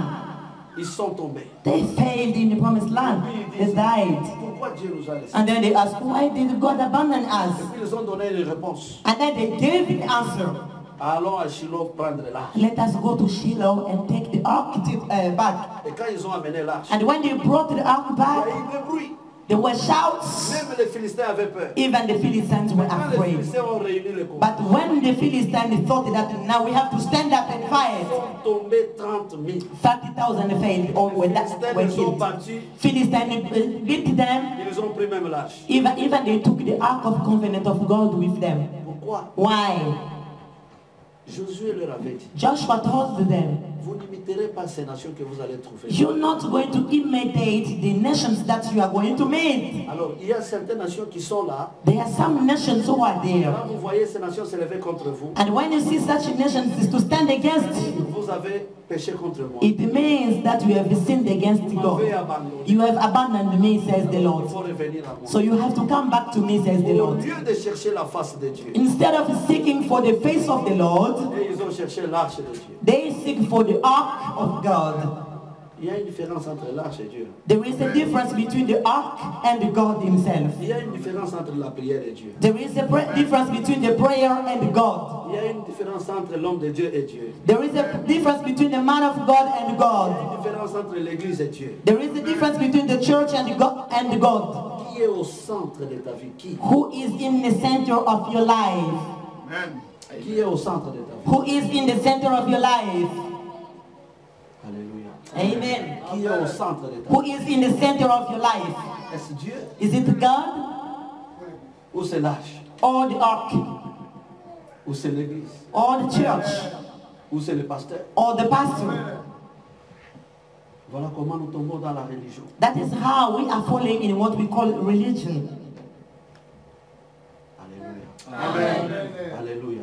Ils sont tombés. They failed in the promised land. They died. Pourquoi Dieu nous a laissés? And then they asked, why did God abandon us? Et puis ils ont donné une réponse. And then they gave the answer. Allons à Shiloh prendre l'arche. Let us go to Shiloh and take the ark back. Et quand ils ont amené l'arche, And when they brought the ark il y a back, eu des bruits. there were shouts. Même les Philistins avaient peur. Even the Philistines were Quand les afraid. Philistins ont réuni le combat, But when the Philistines thought that now we have to stand up and ils fight, sont tombés 30 000. 30,000 failed or were Les Philistins were les ont killed. battus. Philistines beat them. Ils ont pris même l'arche. Even they took the ark of covenant of God with them. Pourquoi? Why? Josué leur avait dit, Joshua told them, vous n'imiterez pas ces nations que vous allez trouver. you're not going to imitate the nations that you are going to meet. Alors, il y a certaines nations qui sont là. There are some nations who are there. Quand vous voyez ces nations se lever contre vous, And when you see such nations is to stand against, vous avez péché contre moi. it means that you have sinned against Vous m'avez God. abandonné. You have abandoned me, says the Il Lord. faut revenir à moi. So you have to come back to me, says the Au Lord. lieu de chercher la face de Dieu, Instead of seeking for the face of the Lord, et ils ont cherché l'arche de Dieu. they seek for the ark of God. Il y a une différence entre l'arche et Dieu. There is a difference between the ark and God himself. Il y a une différence entre la prière et Dieu. There is a difference between the prayer and God. Il y a une différence entre l'homme de Dieu et Dieu. There is a difference between the man of God and Il y God. a une différence entre l'église et Dieu. There is a difference between the church and God. Qui est au centre de ta vie? Qui? Who is in the center of your life? Qui est au centre de ta vie? Who is in the center of your life? Alléluia. Amen. Qui est au centre de ta Who vie? is in the center of your life? Est-ce Dieu Is it God ou c'est l'âge? or the ark Ou c'est l'église? or the church Ou c'est le pasteur? or the pastor? Voilà comment nous tombons dans la religion. That is how we are falling in what we call religion. Alléluia. Alléluia.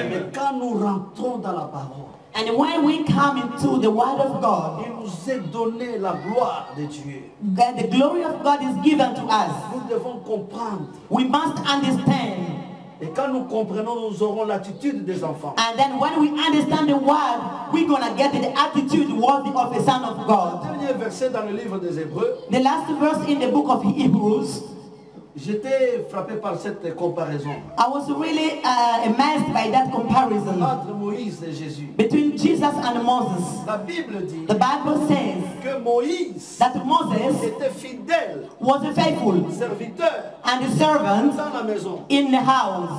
Mais quand nous rentrons dans la parole, And when we come into the word of God, il nous est donné la gloire de Dieu. the glory of God is given to us. Nous devons comprendre. We must understand. Et quand nous comprenons, nous aurons l'attitude des enfants. And then when we understand the word, we're going to get the attitude worthy of the Son of Le God. dernier verset dans le livre des Hébreux, The last verse in the book of Hebrews, j'étais frappé par cette comparaison I was really amazed by that comparison entre Moïse et Jésus. between Jesus and Moses. La Bible dit The Bible says que Moïse that Moses était fidèle, was a faithful serviteur and a servant dans la maison in the house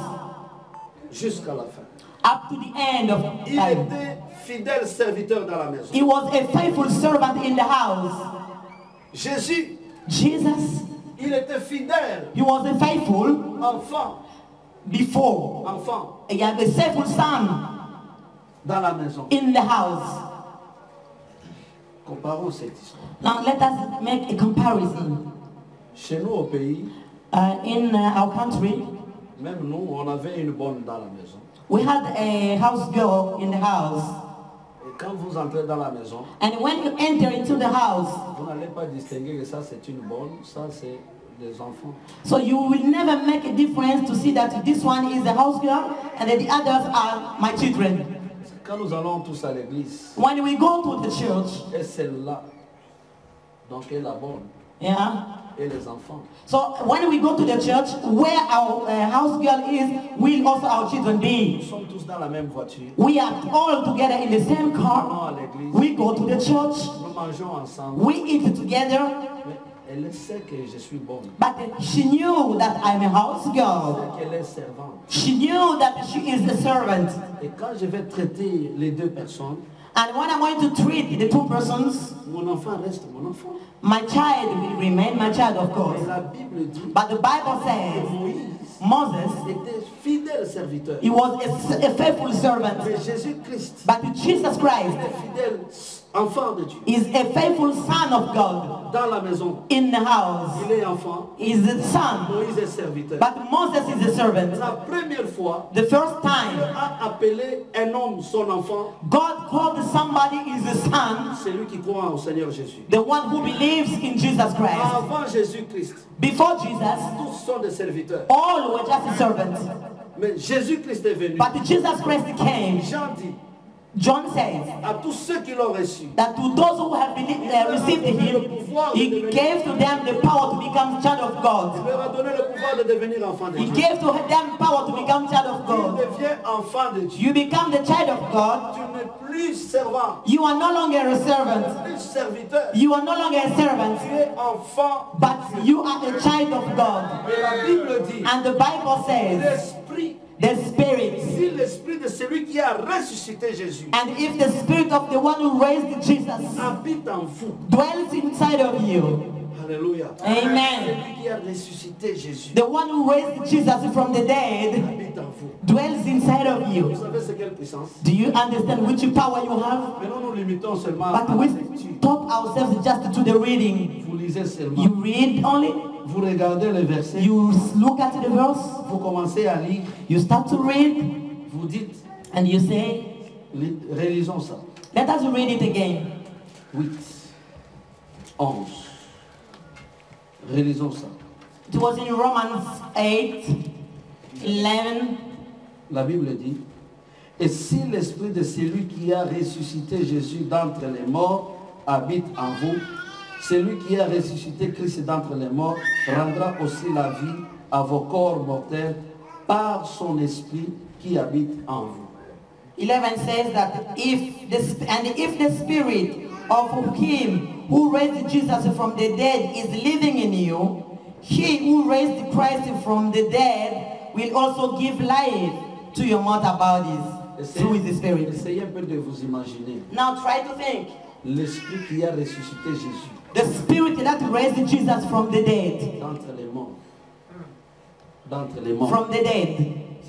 jusqu'à la fin. up to the end of Il time. était fidèle serviteur dans la maison. He was a faithful servant in the house. Jésus, Jesus, il était fidèle he was a faithful enfant, before. He had a faithful son dans la maison. in the house. Comparons cette histoire. Now let us make a comparison. Chez nous au pays, In our country, même nous, on avait une bonne dans la maison. we had a house girl in the house. Et quand vous entrez dans la maison, And when you enter into the house, vous n'allez pas distinguer que ça c'est une bonne, ça c'est des enfants. so you will never make a difference to see that this one is a house girl and then the others are my children. Quand nous allons tous à l'église, When we go to the church, et celle-là, donc est la bonne, yeah. et les enfants. So when we go to the church, where our house girl is, will also our children Nous be. sommes tous dans la même voiture. We are all together in the same Nous allons car. à l'église, We go to the church. nous mangeons ensemble. We eat together. Mais elle sait que je suis bonne, But she knew that I'm a house girl. qu'elle est servante. She knew that she is a servant. Et quand je vais traiter les deux personnes, And when I'm going to treat the two persons, mon enfant reste mon enfant. my child will remain my child, of course. Et la Bible dit But the Bible que says Moïse Moses, était fidèle serviteur. he was a faithful servant. Mais Jésus-Christ But Jesus Christ était fidèle enfant de Dieu. is a faithful son of God Dans la maison, in the house. il est enfant, He is the son. Moïse est serviteur. But Moses is a servant. La première fois, The first Dieu time a appelé un homme son enfant, God called somebody is a son, celui qui croit au Seigneur Jésus. the one who believes in Jesus Christ. Avant Jésus-Christ, Before Jesus, tous sont des serviteurs. all were just servants. Mais Jésus-Christ est venu. But Jesus Christ came. Jean dit John says à tous ceux qui l'ont reçu, that to those who have received him, he gave to them the power to become child of il God. leur a donné le pouvoir de devenir enfant de He Dieu. gave to them power to become child of Tu God. deviens enfant de Dieu. You become the child of God. Tu n'es plus servant, You are no longer a servant. plus serviteur. You are no longer a servant, Tu es enfant. but you are a child of God. Et la Bible dit, And the Bible says, l'esprit, the Spirit. si l'esprit de celui qui a ressuscité Jésus And if the Spirit of the one who raised Jesus habite en vous, dwells inside of you, alléluia, amen. celui qui a ressuscité Jésus The one who raised Jesus from the dead habite en vous. dwells inside of Vous you. savez c'est quelle puissance? Do you understand which power you have? Mais nous nous limitons seulement à But la we lecture. stop ourselves just to the reading. Vous lisez seulement. You read only, Vous regardez les versets. you look at the verse, Vous commencez à lire. you start to read, Vous dites, and you say, relisons ça. let us read it again. 8, 11. Relisons ça. It was in Romans 8, 11. La Bible dit, et si l'esprit de celui qui a ressuscité Jésus d'entre les morts habite en vous, celui qui a ressuscité Christ d'entre les morts rendra aussi la vie à vos corps mortels par son esprit qui habite en vous. 11 says that if the spirit of him who raised Jesus from the dead is living in you, he who raised Christ from the dead will also give life to your mouth about this through the Spirit. Essayez un peu de vous imaginer. Now try to think. L'esprit qui a ressuscité Jésus The Spirit that raised Jesus from the dead. d'entre les morts. D'entre les morts. From the dead.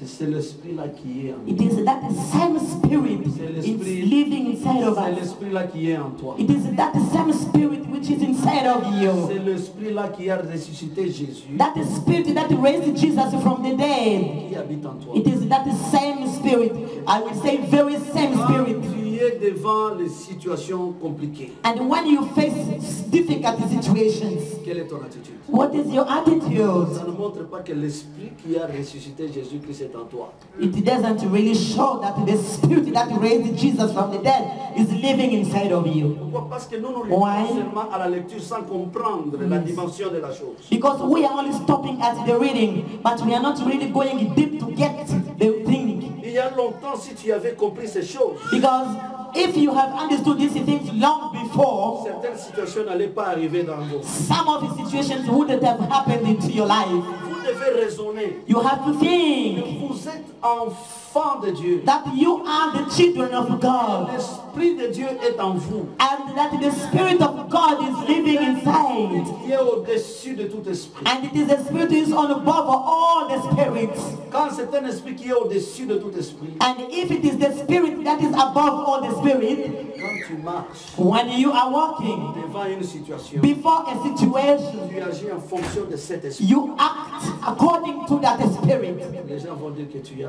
C'est l'esprit-là qui est en It is that same Spirit is living inside of C'est us. l'esprit-là qui est en toi. It is that same Spirit which is inside of C'est you. l'esprit-là qui a ressuscité Jésus That Spirit that raised Jesus from the dead. qui habite en toi. It is that same Spirit. I will say very same Quand Spirit. tu es devant les situations compliquées, And when you face difficult situations, quelle est ton attitude? what is your attitude? Ça ne montre pas que l'esprit qui a ressuscité Jésus-Christ est en toi. It doesn't really show that the Spirit that raised Jesus from the dead is living inside of you. Pourquoi? Parce que nous nous limitons Why? seulement à la lecture sans comprendre la dimension de la chose. Because we are only stopping at the reading, but we are not really going deep to get the thing. Il y a longtemps, si tu avais compris ces choses, Because if you have understood these things long before, certaines situations n'allaient pas arriver dans vos vies. some of the situations wouldn't have happened into your life. Vous devez raisonner. You have to think Vous êtes enfant de Dieu. that you are the children of God. L'Esprit de Dieu est en vous. And that the Spirit of God is living inside. Il est au-dessus de tout esprit. And it is the Spirit who is on above all the spirits. Quand c'est un esprit qui est au-dessus de tout esprit, And if it is the Spirit that is above all the spirit, quand tu marches when you are walking devant une situation, before a situation, tu agis en fonction de cet esprit. you act according to that spirit. Les gens vont dire que tu es.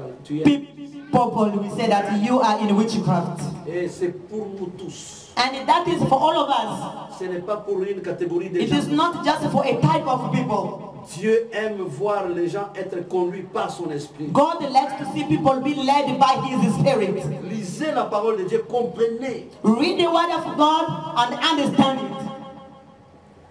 People will say that you are in witchcraft. Et c'est pour nous tous. And that is for all of us. Ce n'est pas pour une catégorie de It gens. is not just for a type of people. Dieu aime voir les gens être conduits par son esprit. God likes to see people be led by His Spirit. Lisez la parole de Dieu, comprenez. Read the Word of God and understand it.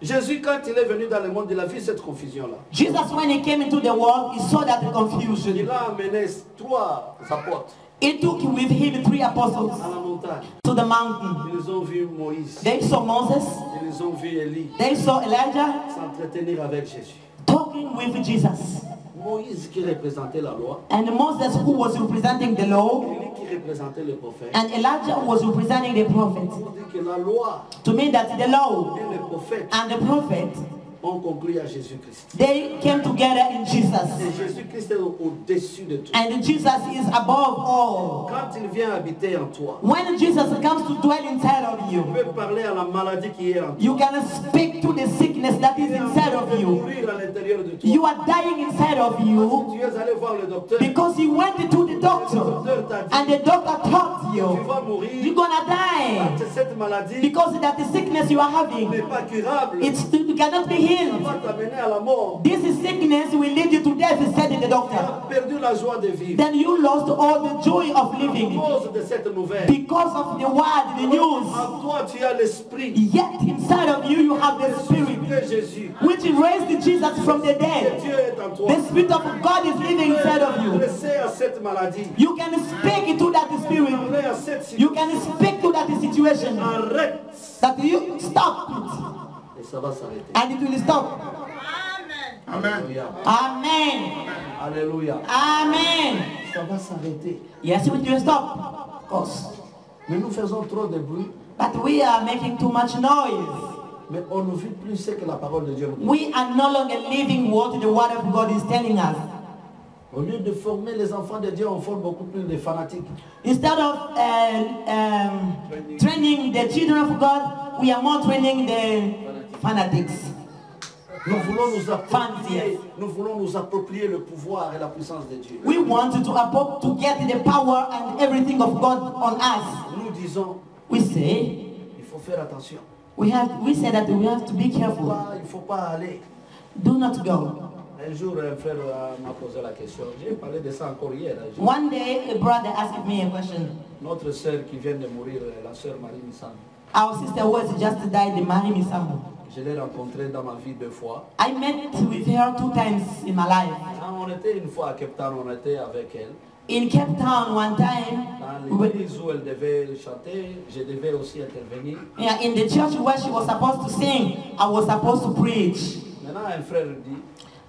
Jésus, quand il est venu dans le monde, il a vu cette confusion-là. Jesus, when He came into the world, He saw that confusion. Il a amené 3 apôtres He took with Him 3 apostles à la montagne. to the mountain. Ils ont vu Moïse. They saw Moses. Ils ont vu Élie They saw Elijah s'entretenir avec Jésus. talking with Jesus. Moïse qui représentait la loi. And Moses, who was representing the law, Élie qui représentait le prophète. and Elijah who was representing the prophet. On dit que la loi To mean that the law et le prophète and the prophet, ont conclu à Jésus-Christ. they came together in Et Jesus. Jésus-Christ est au-dessus de tout. And Jesus is above all. Quand il vient habiter en toi, When Jesus comes to dwell inside of you, tu peux parler à la maladie qui est en toi. you can speak to the sickness that is inside of Tu peux you. mourir à l'intérieur de toi. You are dying inside of you Tu es allé voir le docteur. because you went to the doctor and the doctor told Tu you vas mourir. you're gonna die Cette maladie because that the sickness you are having, n'est pas curable. it cannot be Ça healed. va t'amener à la mort. This sickness will lead you to death, said the Tu doctor. as perdu la joie de vivre. Then you lost all the joy of À living cause de cette nouvelle. because of the word, the news. En toi, tu as l'esprit Yet inside of you, you have the Spirit de Jésus. which raised Jesus from the Et dead. Dieu est en toi. The Spirit of God is living inside of you. Laissez à cette maladie. You can speak to that Spirit. Parlez à cette You situation. can speak to that situation. Arrête. That you stop Et ça va s'arrêter. it. And it will stop. Amen. Alléluia. Amen. Alléluia. Amen. Ça va s'arrêter. Yes, it will stop. Of course. Mais nous faisons trop de bruit. But we are making too much noise. Mais on ne vit plus ce que la parole de Dieu nous dit. We are no longer living what the Word of God is telling us. Au lieu de former les enfants de Dieu, on forme beaucoup plus de fanatiques. Instead of training the children of God, we are more training the fanatics. Nous voulons nous approprier le pouvoir et la puissance de Dieu. We want to get the power and everything of God on us. Nous disons, We say, il faut faire attention. we say that we have to be careful. Il ne faut pas aller. Do not go. Un jour, un frère m'a posé la question. J'ai parlé de ça encore hier. One day, a brother asked me a question. Notre sœur qui vient de mourir, la sœur Marie Missan, Our sister who has just died, Mahimi Samu. je l'ai rencontrée dans ma vie 2 fois. I met with her 2 times in my life. On était une fois à Cape Town, on était avec elle. In Cape Town one time, Dans l'église où elle devait chanter, je devais aussi intervenir. in the church where she was supposed to sing, I was supposed to preach. Maintenant, un frère dit,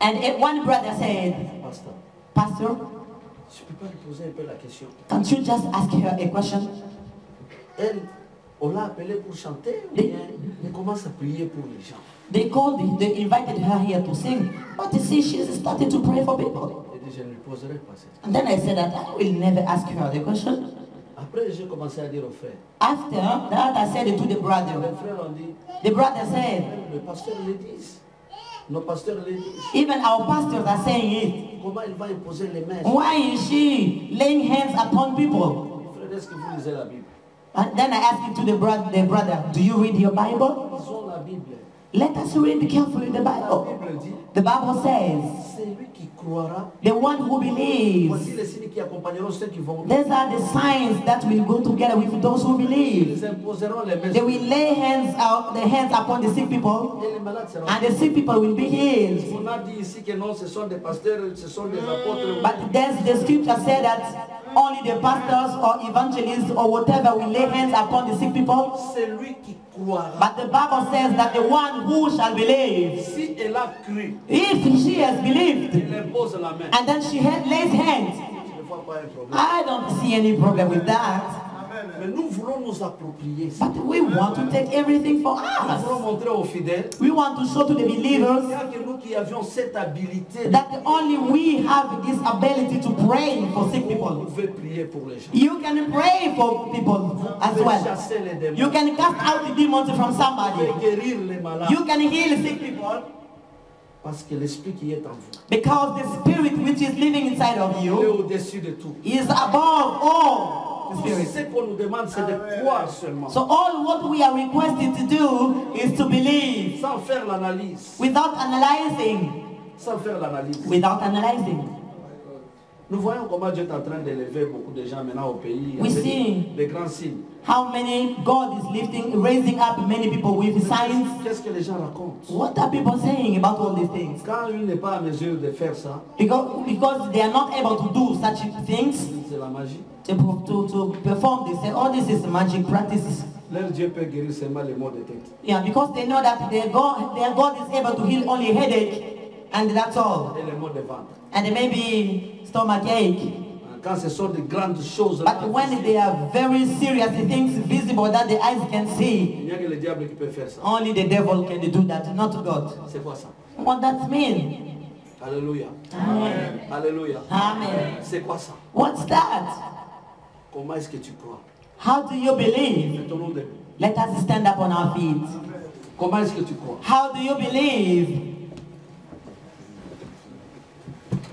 And one brother said, Pasteur, Pastor, Tu peux pas lui poser un peu la question. Can't you just ask her a question? Elle, on l'a appelée pour chanter, ou bien elle commence à prier pour les gens. They they invited her here to sing, but you see, she's starting to pray for people. Elle dit, je ne lui poserai pas cette question. And then I said that I will never ask her the question. Après, j'ai commencé à dire aux frères. After that, I said it to the Les brother. frères ont dit, The brother said, le pasteur le dit. Nos pasteurs le disent. even our pastors are saying it. Comment il va imposer les mains? Why is she laying hands upon people? Frère, est-ce que vous lisez la Bible? And then I asked it to the brother, do you read your Bible? Ils ont la Bible. Let us read carefully the La Bible. Bible dit, The Bible says, c'est lui qui croira. the one who believes. Voici les signes qui accompagneront ceux qui vont. These are the signs that will go together with those who believe. Ils imposeront les mains. They will lay their hands upon the sick people, Et les malades seront. and the sick people will be healed. On a dit ici que non, ce sont des pasteurs, ce sont des apôtres. But then the scripture said that only the pastors or evangelists or whatever will lay hands upon the sick people. C'est lui qui croira. But the Bible says that the one who shall believe, Si elle a cru, if she has believed, il impose la main. and then she lays hands, Je ne vois pas un problème. I don't see any problem with that. Mais nous voulons nous approprier ça. But we want to take everything for Nous voulons us. montrer aux fidèles We want to show to the qu'il believers n'y a que nous qui avions cette habilité de that only we have this ability to pray for sick vous people. pouvez prier pour les gens. You can pray for people as Vous pouvez well. chasser les démons. You can cast out the demons from Vous somebody. pouvez guérir les malades. You can heal sick people Parce que l'esprit qui est en vous, because the spirit which is living inside of il est you au-dessus de tout. is above all the Tout spirit. ce qu'on nous demande, c'est de croire seulement. So all what we are requested to do is to believe Sans faire l'analyse. without analyzing. Sans faire l'analyse. Without analyzing. Nous voyons comment Dieu est en train d'élever beaucoup de gens maintenant au pays. We avec see des grands signes. how many God is raising up many people with signs. Qu'est-ce que les gens racontent? What are people saying about all these things? Quand lui n'est pas en mesure de faire ça, Because they are not able to do such things, c'est la magie. to perform this. And all this is magic practices. Leur Dieu peut guérir seulement les maux de tête. Yeah, because they know that their God is able to heal only headache, and that's all. Et les maux de ventre. And maybe stomach ache. Quand ce sont de grandes choses, But when they are very serious things visible that the eyes can il see, n'y a que le diable qui peut faire ça. only the devil can do that, not God. C'est quoi ça? What that mean? Alléluia. Amen. Alléluia. Amen. C'est quoi ça? What's that? Comment est-ce que tu crois? How do you believe? Mettons-nous debout. Let us stand up on our feet. Comment est-ce que tu crois? How do you believe?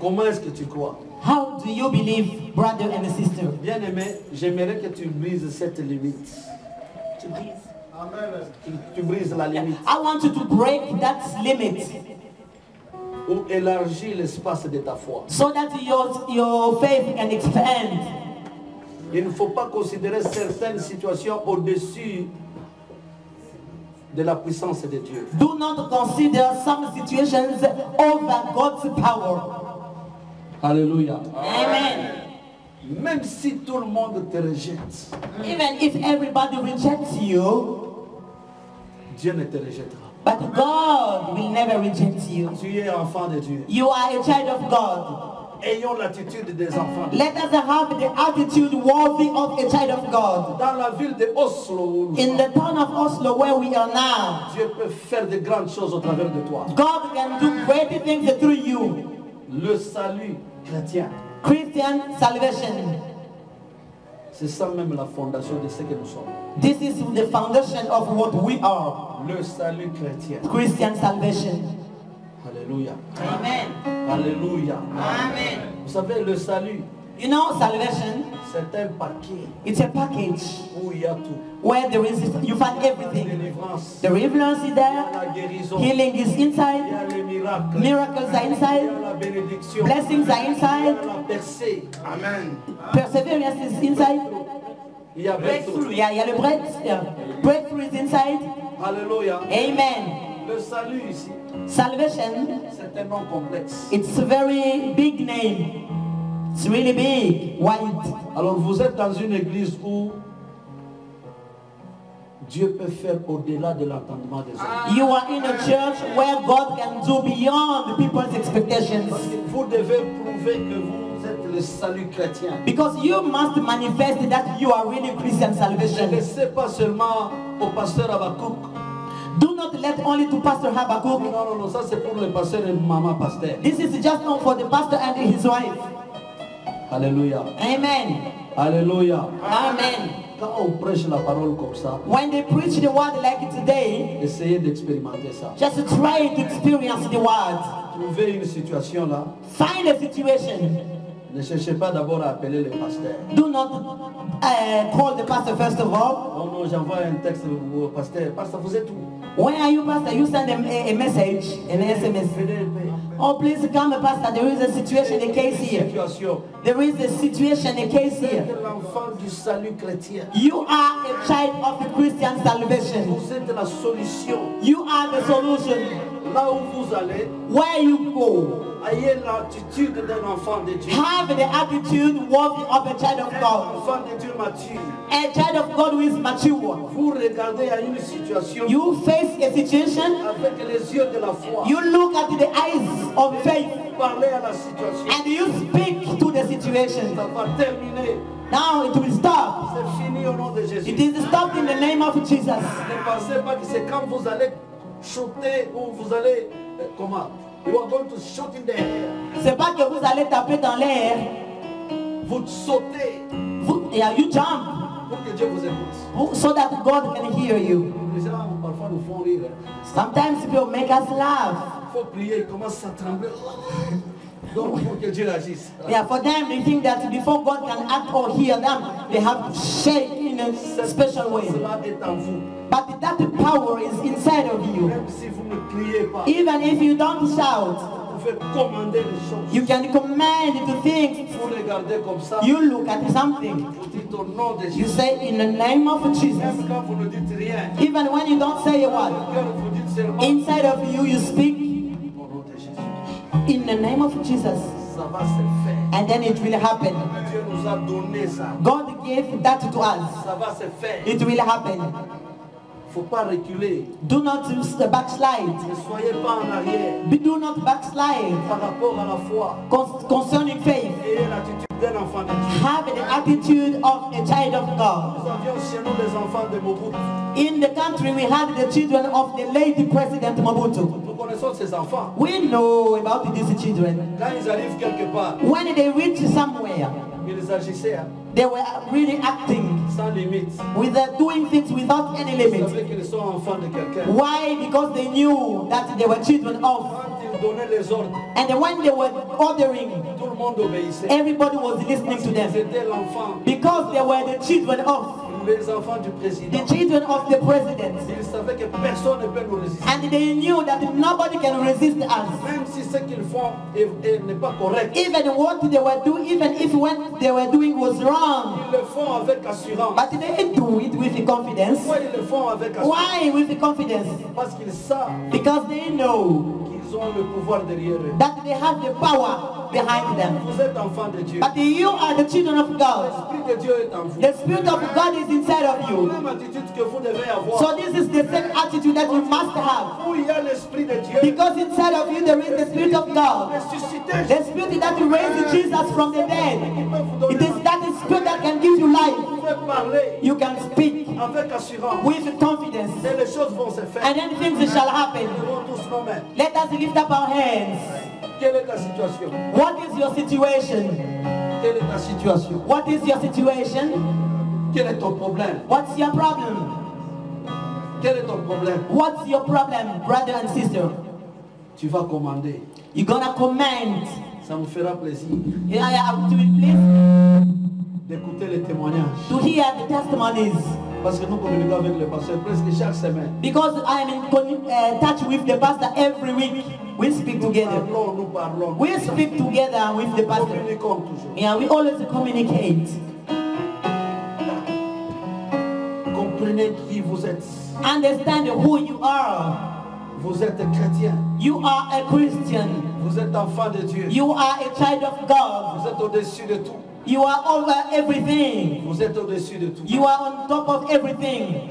Comment est-ce que tu crois? How do you believe, brother and sister? Bien-aimé, j'aimerais que tu brises cette limite. Tu brises la limite. I want you to break that limit Ou élargir l'espace de ta foi. so that your faith can expand. Il ne faut pas considérer certaines situations au-dessus de la puissance de Dieu. Do not consider some situations over God's power. Alléluia. Amen. Même si tout le monde te rejette, Even if everybody rejects you, Dieu ne te rejettera. but God will never reject you. Tu es enfant de Dieu. You are a child of God. Ayons l'attitude des enfants. Let us have the attitude worthy of a child of God. Dans la ville de Oslo, In the town of Oslo where we are now, Dieu peut faire de grandes choses au travers de toi. God can do great things through you. Le salut chrétien, Christian salvation. c'est ça même la fondation de ce que nous sommes. This is the foundation of what we are. Le salut chrétien. Christian salvation. Alléluia. Amen. Alléluia. Amen. Vous savez, le salut, You know, salvation, c'est un paquet it's a package où il y a tout. where you find everything. Délivrance, Deliverance is il y a there, la guérison, healing is il y inside, a les miracles, miracles are il y inside, a la bénédiction, blessings are il y inside, a la percée. Amen. perseverance is inside, Il y a breakthrough, il y a le breakthrough is inside. Alléluia. Amen. Le salut ici, Salvation, c'est un nom complexe. it's a very big name. It's really big, wide. Alors vous êtes dans une église où Dieu peut faire au-delà de l'entendement des hommes. You are in a church where God can do beyond people's expectations. Vous devez prouver que vous êtes le salut chrétien. Because you must manifest that you are really Christian Ne salvation. laissez pas seulement au pasteur Habakkuk. Do not let only to Pastor Habakkuk. Non, non, non, ça c'est pour le pasteur et maman pasteur. This is just not for the pastor and his wife. Alléluia. Amen. Alléluia. Amen. Quand on prêche la parole comme ça, When they preach the word like today, essayez d'expérimenter ça. just try to experience the word. Trouvez une situation là. Find a situation. Ne cherchez pas d'abord à appeler le pasteur. Do not call the pastor first of all. Non, non, j'envoie un texte au pasteur. Pasteur, vous êtes où? When are you, pastor? You send them a message, an SMS. Oh, please come, pastor. There is a situation, a case here. Situation. There is a situation, a case here. Vous êtes l'enfant du salut chrétien. You are a child of the Christian salvation. Vous êtes la solution. You are the solution. Là où vous allez, Where you go, ayez l'attitude d'un enfant de Dieu. have the attitude worthy of a child of God. Enfant de Dieu mature. A child of God who is mature. Vous regardez à une situation You face a situation, avec les yeux de la foi. you look at the eyes of faith, Parlez à la situation. and you speak to the situation. Ça va terminer. Now it will stop. C'est fini au nom de Jésus. It is stopped in the name of Jesus. Ne pensez pas que c'est quand vous allez shooter ou vous allez... comment? You are going to shoot in the air. C'est pas que vous allez taper dans l'air. Vous sautez Yeah, you jump pour que Dieu vous écoute. so that God can hear you. Les gens parfois nous font rire. Sometimes people make us laugh. Il faut prier, ils commencent à trembler. Donc pour que Dieu agisse. Yeah, for them, they think that before God can act or hear them, they have to shake in a special way. Cela est en vous. But that power is inside of you. Même si vous ne criez pas, Even if you don't shout, vous pouvez commander les choses. you can command to things. Vous regardez comme ça, You look at something. vous dites au nom de You Jésus. say in the name of Jesus. Même quand vous ne dites rien, Even when you don't say a word, quand vous dites seulement inside of you, you speak au nom de Jésus. in the name of Jesus. Ça va se faire. And then it will happen. Dieu nous a donné ça. God gave that to us. Ça va se faire. It will happen. Il ne faut pas reculer. Do not backslide. Ne soyez pas en arrière Do not backslide par rapport à la foi. concerning faith. Ayez l'attitude d'un enfant de Dieu. Have the attitude of a child of God. Nous avions chez nous les enfants de Mobutu. In the country, we had the children of the late President Mobutu. Nous connaissons ces enfants. We know about these children. Quand ils arrivent quelque part, When they reach somewhere, ils agissaient they were really acting sans limite. with doing things without any Vous limit. savez qu'ils sont enfants de quelqu'un. Why? Because they knew that they were children of. Quand ils donnaient les ordres, And when they were ordering, tout le monde obéissait. everybody was listening to them. C'était l'enfant, Because they were the children of. les enfants du président. The children of the president. Ils savaient que personne ne peut nous résister. And they knew that nobody can resist us. Même si ce qu'ils font n'est pas correct, Even what they were doing, even if what they were doing was wrong. ils le font avec assurance. But they do it with confidence. Pourquoi ils le font avec assurance? Why with confidence? Parce qu'ils savent Because they know qu'ils ont le pouvoir derrière eux. that they have the power behind them. Vous êtes enfants de Dieu. But you are the children of God. L'Esprit de Dieu est en vous. The Spirit of God is inside of La you. même attitude que vous devez avoir. So this is the same attitude that you must have. Où il y a l'Esprit de Dieu, Because inside of you there is the Spirit of God. ressuscité, The Spirit that raised Jesus from the dead. vous It is that Spirit that can give you life. pouvez parler You can speak avec assurance. with confidence. Et les choses vont se faire. And then things shall happen. Levons tous nos mains. Let us lift up our hands. Quelle est ta situation? What is your situation? Quelle est ta situation? What is your situation? Quel est ton problème? What's your problem? Quel est ton problème? What's your problem, brother and sister? Tu vas commander. You're gonna command. Ça me fera plaisir Yeah, to please d'écouter les témoignages. to hear the testimonies. Parce que nous communiquons avec le pasteur presque chaque semaine. Because I am in touch with the pastor every week. We speak together. Nous parlons. We speak together with the Nous pastor. communiquons toujours. Yeah, we always communicate. Comprenez qui vous êtes. Understand who you are. Vous êtes chrétien. You are a Christian. Vous êtes enfant de Dieu. You are a child of God. Vous êtes au-dessus de tout. You are over everything. Vous êtes au-dessus de tout. You are on top of everything.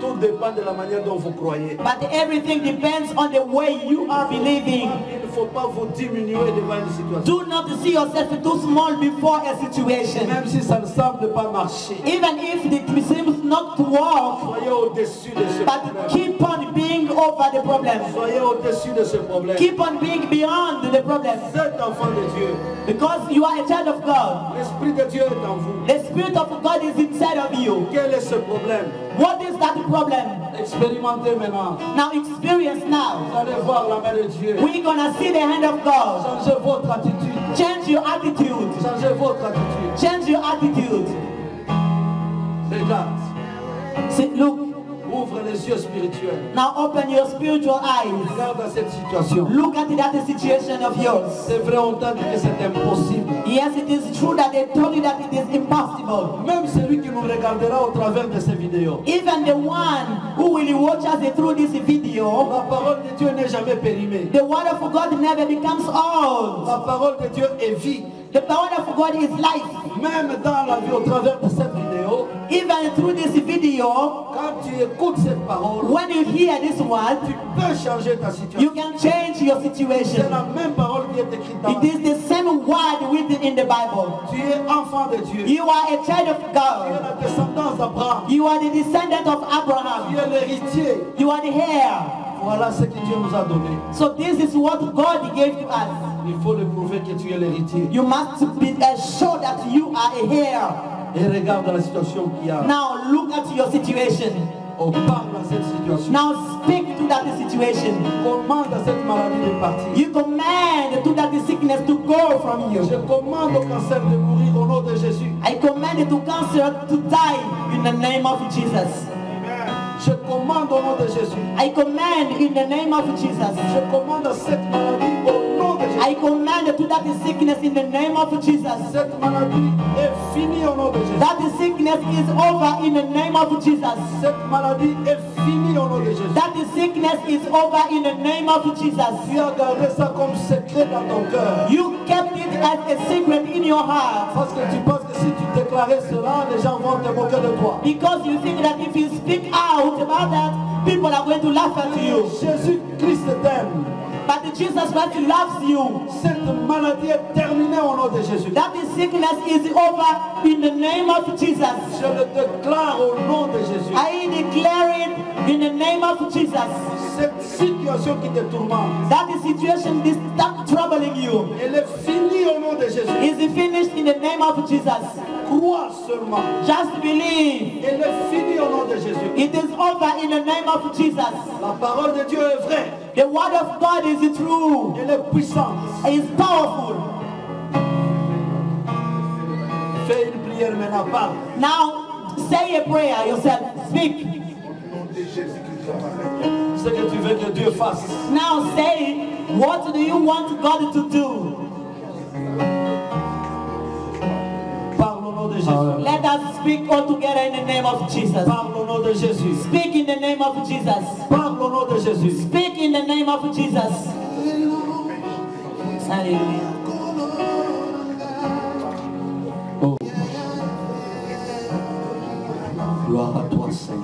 Tout dépend de la manière dont vous croyez. But everything depends on the way you are believing. Il faut pas vous diminuer devant une situation. Do not see yourself too small before a situation. Même si ça ne semble pas marcher. Even if it seems not to work, Soyez au-dessus de ce but problème. keep on being over the problem. Soyez au-dessus de ce problème. Keep on being beyond the problem. Vous êtes enfant de Dieu. Because you are a child of God. L'Esprit de Dieu est en vous. The Spirit of God is inside of you. Quel est ce problème? What is that problem? Expérimentez maintenant. Now experience Vous now. allez voir la main de Dieu. We're gonna see the hand of God. Changez votre attitude. Change your attitude. Changez votre attitude. Change your attitude. Regarde. See, look. Ouvre les yeux spirituels. Now open your spiritual eyes. Regarde à cette situation. Look at that situation of yours. C'est vrai, on t'a dit que c'est impossible. Yes, it is true that they told you that it is impossible. Même celui qui nous regardera au travers de ces vidéos. Even the one who will watch us through this video, La parole de Dieu n'est jamais périmée. the word of God never becomes old. La parole de Dieu est vie. The word of God is life. Même dans la vie au travers de cette vidéo, Even through this video, quand tu écoutes cette parole, when you hear this word, tu peux changer ta situation. you can change your C'est situation. la même parole qui est écrite dans la It Bible. is the same word written in the Bible. Tu es enfant de Dieu. You are a child of Tu es God. la descendance d'Abraham. You are the descendant of Tu Abraham. es l'héritier. You are the heir. Voilà ce que Dieu nous a donné. So this is what God gave to us. Il faut le prouver que tu es l'héritier. You must be sure that you are a heir. Et regarde la situation qu'il y a. Now look at your situation. On parle à cette situation. Now speak to that situation. Commande à cette maladie de partir. You command to that sickness to go from you. Je commande au cancer de mourir au nom de Jésus. I command to cancer to die in the name of Jesus. Je commande au nom de Jésus. I command in the name of Jesus. Je commande à cette maladie au nom de Jésus. I command to that sickness in the name of Jesus. Cette maladie est finie au nom de Jésus. That sickness is over in the name of Jesus. Cette maladie est finie au nom de Jésus. That sickness is over in the name of Jesus. Tu as gardé ça comme secret dans ton cœur. You kept it as a secret in your heart. Parce que tu penses que si tu déclarais cela, les gens vont te moquer de toi. Because you think that if you speak out about that, people are going to laugh at you. Jésus-Christ t'aime. But Jesus Christ loves you. Cette maladie est terminée au nom de Jésus. That sickness is over in the name of Jesus. Je le déclare au nom de Jésus. I declare it in the name of Jesus. Cette situation qui te tourmente, That situation is stuck troubling you elle est finie au nom de Jésus. is finished in the name of Jesus. Crois seulement. Just believe. Elle est finie au nom de Jésus. It is over in the name of Jesus. La parole de Dieu est vraie. The word of God is true. Elle est puissante. It is powerful. Fais une prière maintenant. Parle. Now say a prayer yourself. Speak. Ce que tu veux que Dieu fasse. Now say, what do you want God to do? Parle au nom de Jésus. Let us speak all together in the name of Jesus. Parle au nom de Jésus. Speak in the name of Jesus. Parle au nom de Jésus. Speak in the name of Jesus. Hallelujah. Oh. Gloire à toi, Seigneur.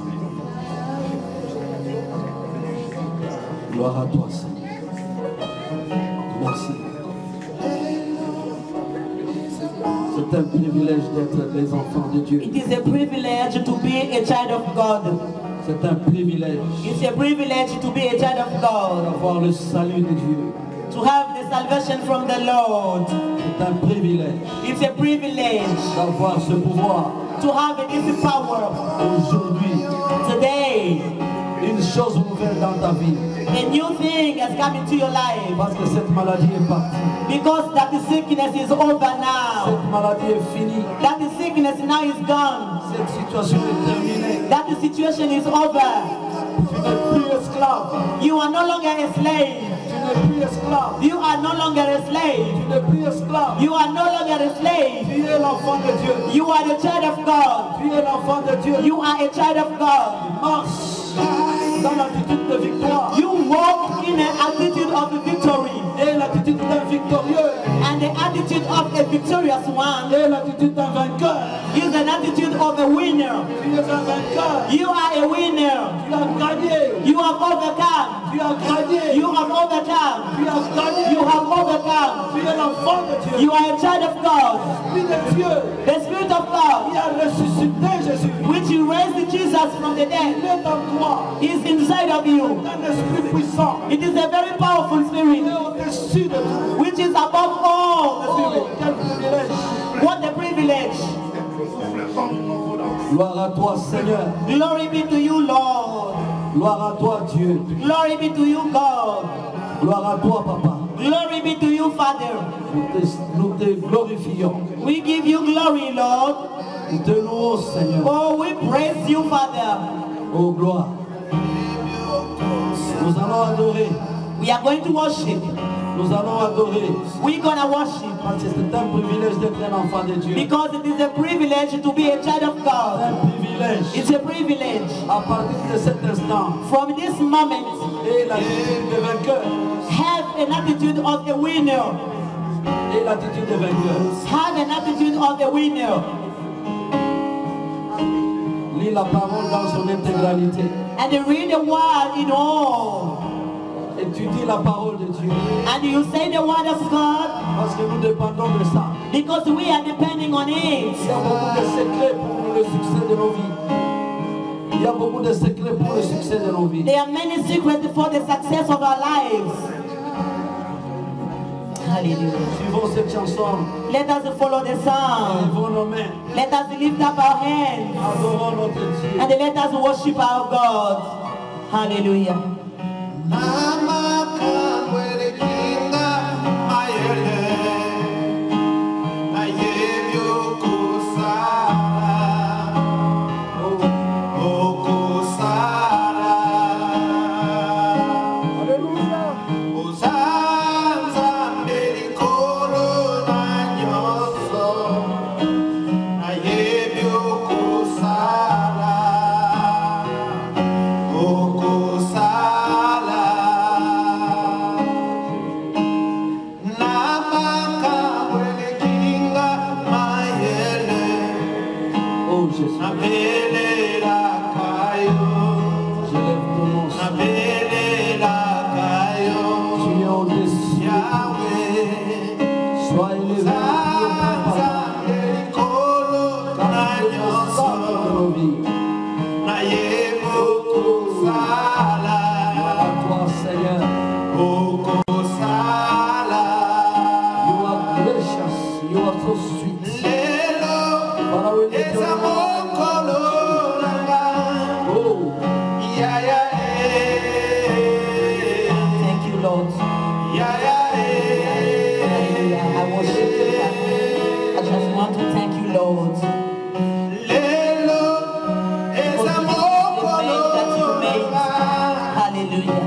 Gloire à toi, Seigneur. Merci. C'est un privilège d'être des enfants de Dieu. It is a privilege to be a child of God. C'est un privilège It's a privilege to be a child of God. d'avoir le salut de Dieu. To have the salvation from the Lord. C'est un privilège It's a privilege d'avoir ce pouvoir. to have this power. Aujourd'hui, Today, une chose nouvelle dans ta vie. a new thing has come into your life. Parce que cette maladie est partie. Because that sickness is over now. Cette maladie est finie. That sickness now is gone. Cette situation est terminée. That situation is over. Tu n'es plus esclave. You are no longer a slave. Tu n'es plus esclave. You are no longer a slave. Tu n'es plus esclave. You are no longer a slave. Tu es l'enfant de Dieu. You are the child of God. Tu es l'enfant de Dieu. You are a child of God. Marche dans l'attitude de victoire You walk in an attitude of victory et l'attitude d'un victorieux. and the attitude attitude of a victorious one. Et l'attitude d'un vainqueur. Use an attitude of a winner. Tu es un vainqueur. You are a winner. Tu as gagné. You have overcome. Tu as gagné. You have overcome. Tu as gagné. You have overcome. Tu es l'enfant de Dieu. You are a child of God. L'Esprit de Dieu. The Spirit of God, Qui a ressuscité Jésus. which you raised Jesus from the Il dead, est en toi. is inside of you. Un esprit puissant. It is a very powerful spirit, Il est au-dessus de tout. which is above all the Oh, spirit. quel privilège. What a privilege. Gloire à toi, Seigneur. Glory be to you, Lord. Gloire à toi, Dieu. Glory be to you, God. Gloire à toi, Papa. Glory be to you, Father. Nous te glorifions. We give you glory, Lord. Nous te louons, Seigneur. Oh, we praise you, Father. Oh, gloire. Nous allons adorer. We are going to worship. Nous allons adorer. We're going to worship. Parce que c'est un privilège d'être un enfant de Dieu. Because it is a privilege to be a child of C'est God. un privilège. It's a privilege. À partir de cet instant, From this moment, et l'attitude de vainqueur. have an attitude of a winner. Et l'attitude de vainqueur. Have an attitude of a winner. Lis la parole dans son intégralité. And you read the word in all. Et tu dis la parole de Dieu. And you say the word of God Parce que nous dépendons de ça. because we are depending on it. Il y a beaucoup de secrets pour le succès de nos vies. Il y a beaucoup de secrets pour le succès de nos vies. There are many secrets for the success of our lives. Hallelujah. Suivons cette chanson. Let us follow the song. Levons nos mains. Let us lift up our hands. Adorons notre Dieu. And let us worship our God. Hallelujah. Oh Jésus. J'élève ton nom. Tu es au-dessus. Sois élevé. Car tu es le centre de nos vies. Gloire à toi, Seigneur. You are gracious. You are so sweet. Father, we lift your name. Oh, Thank you, Lord. Hallelujah. I worship you, Father. I just want to thank you, Lord. Because this is the day that you made. Hallelujah.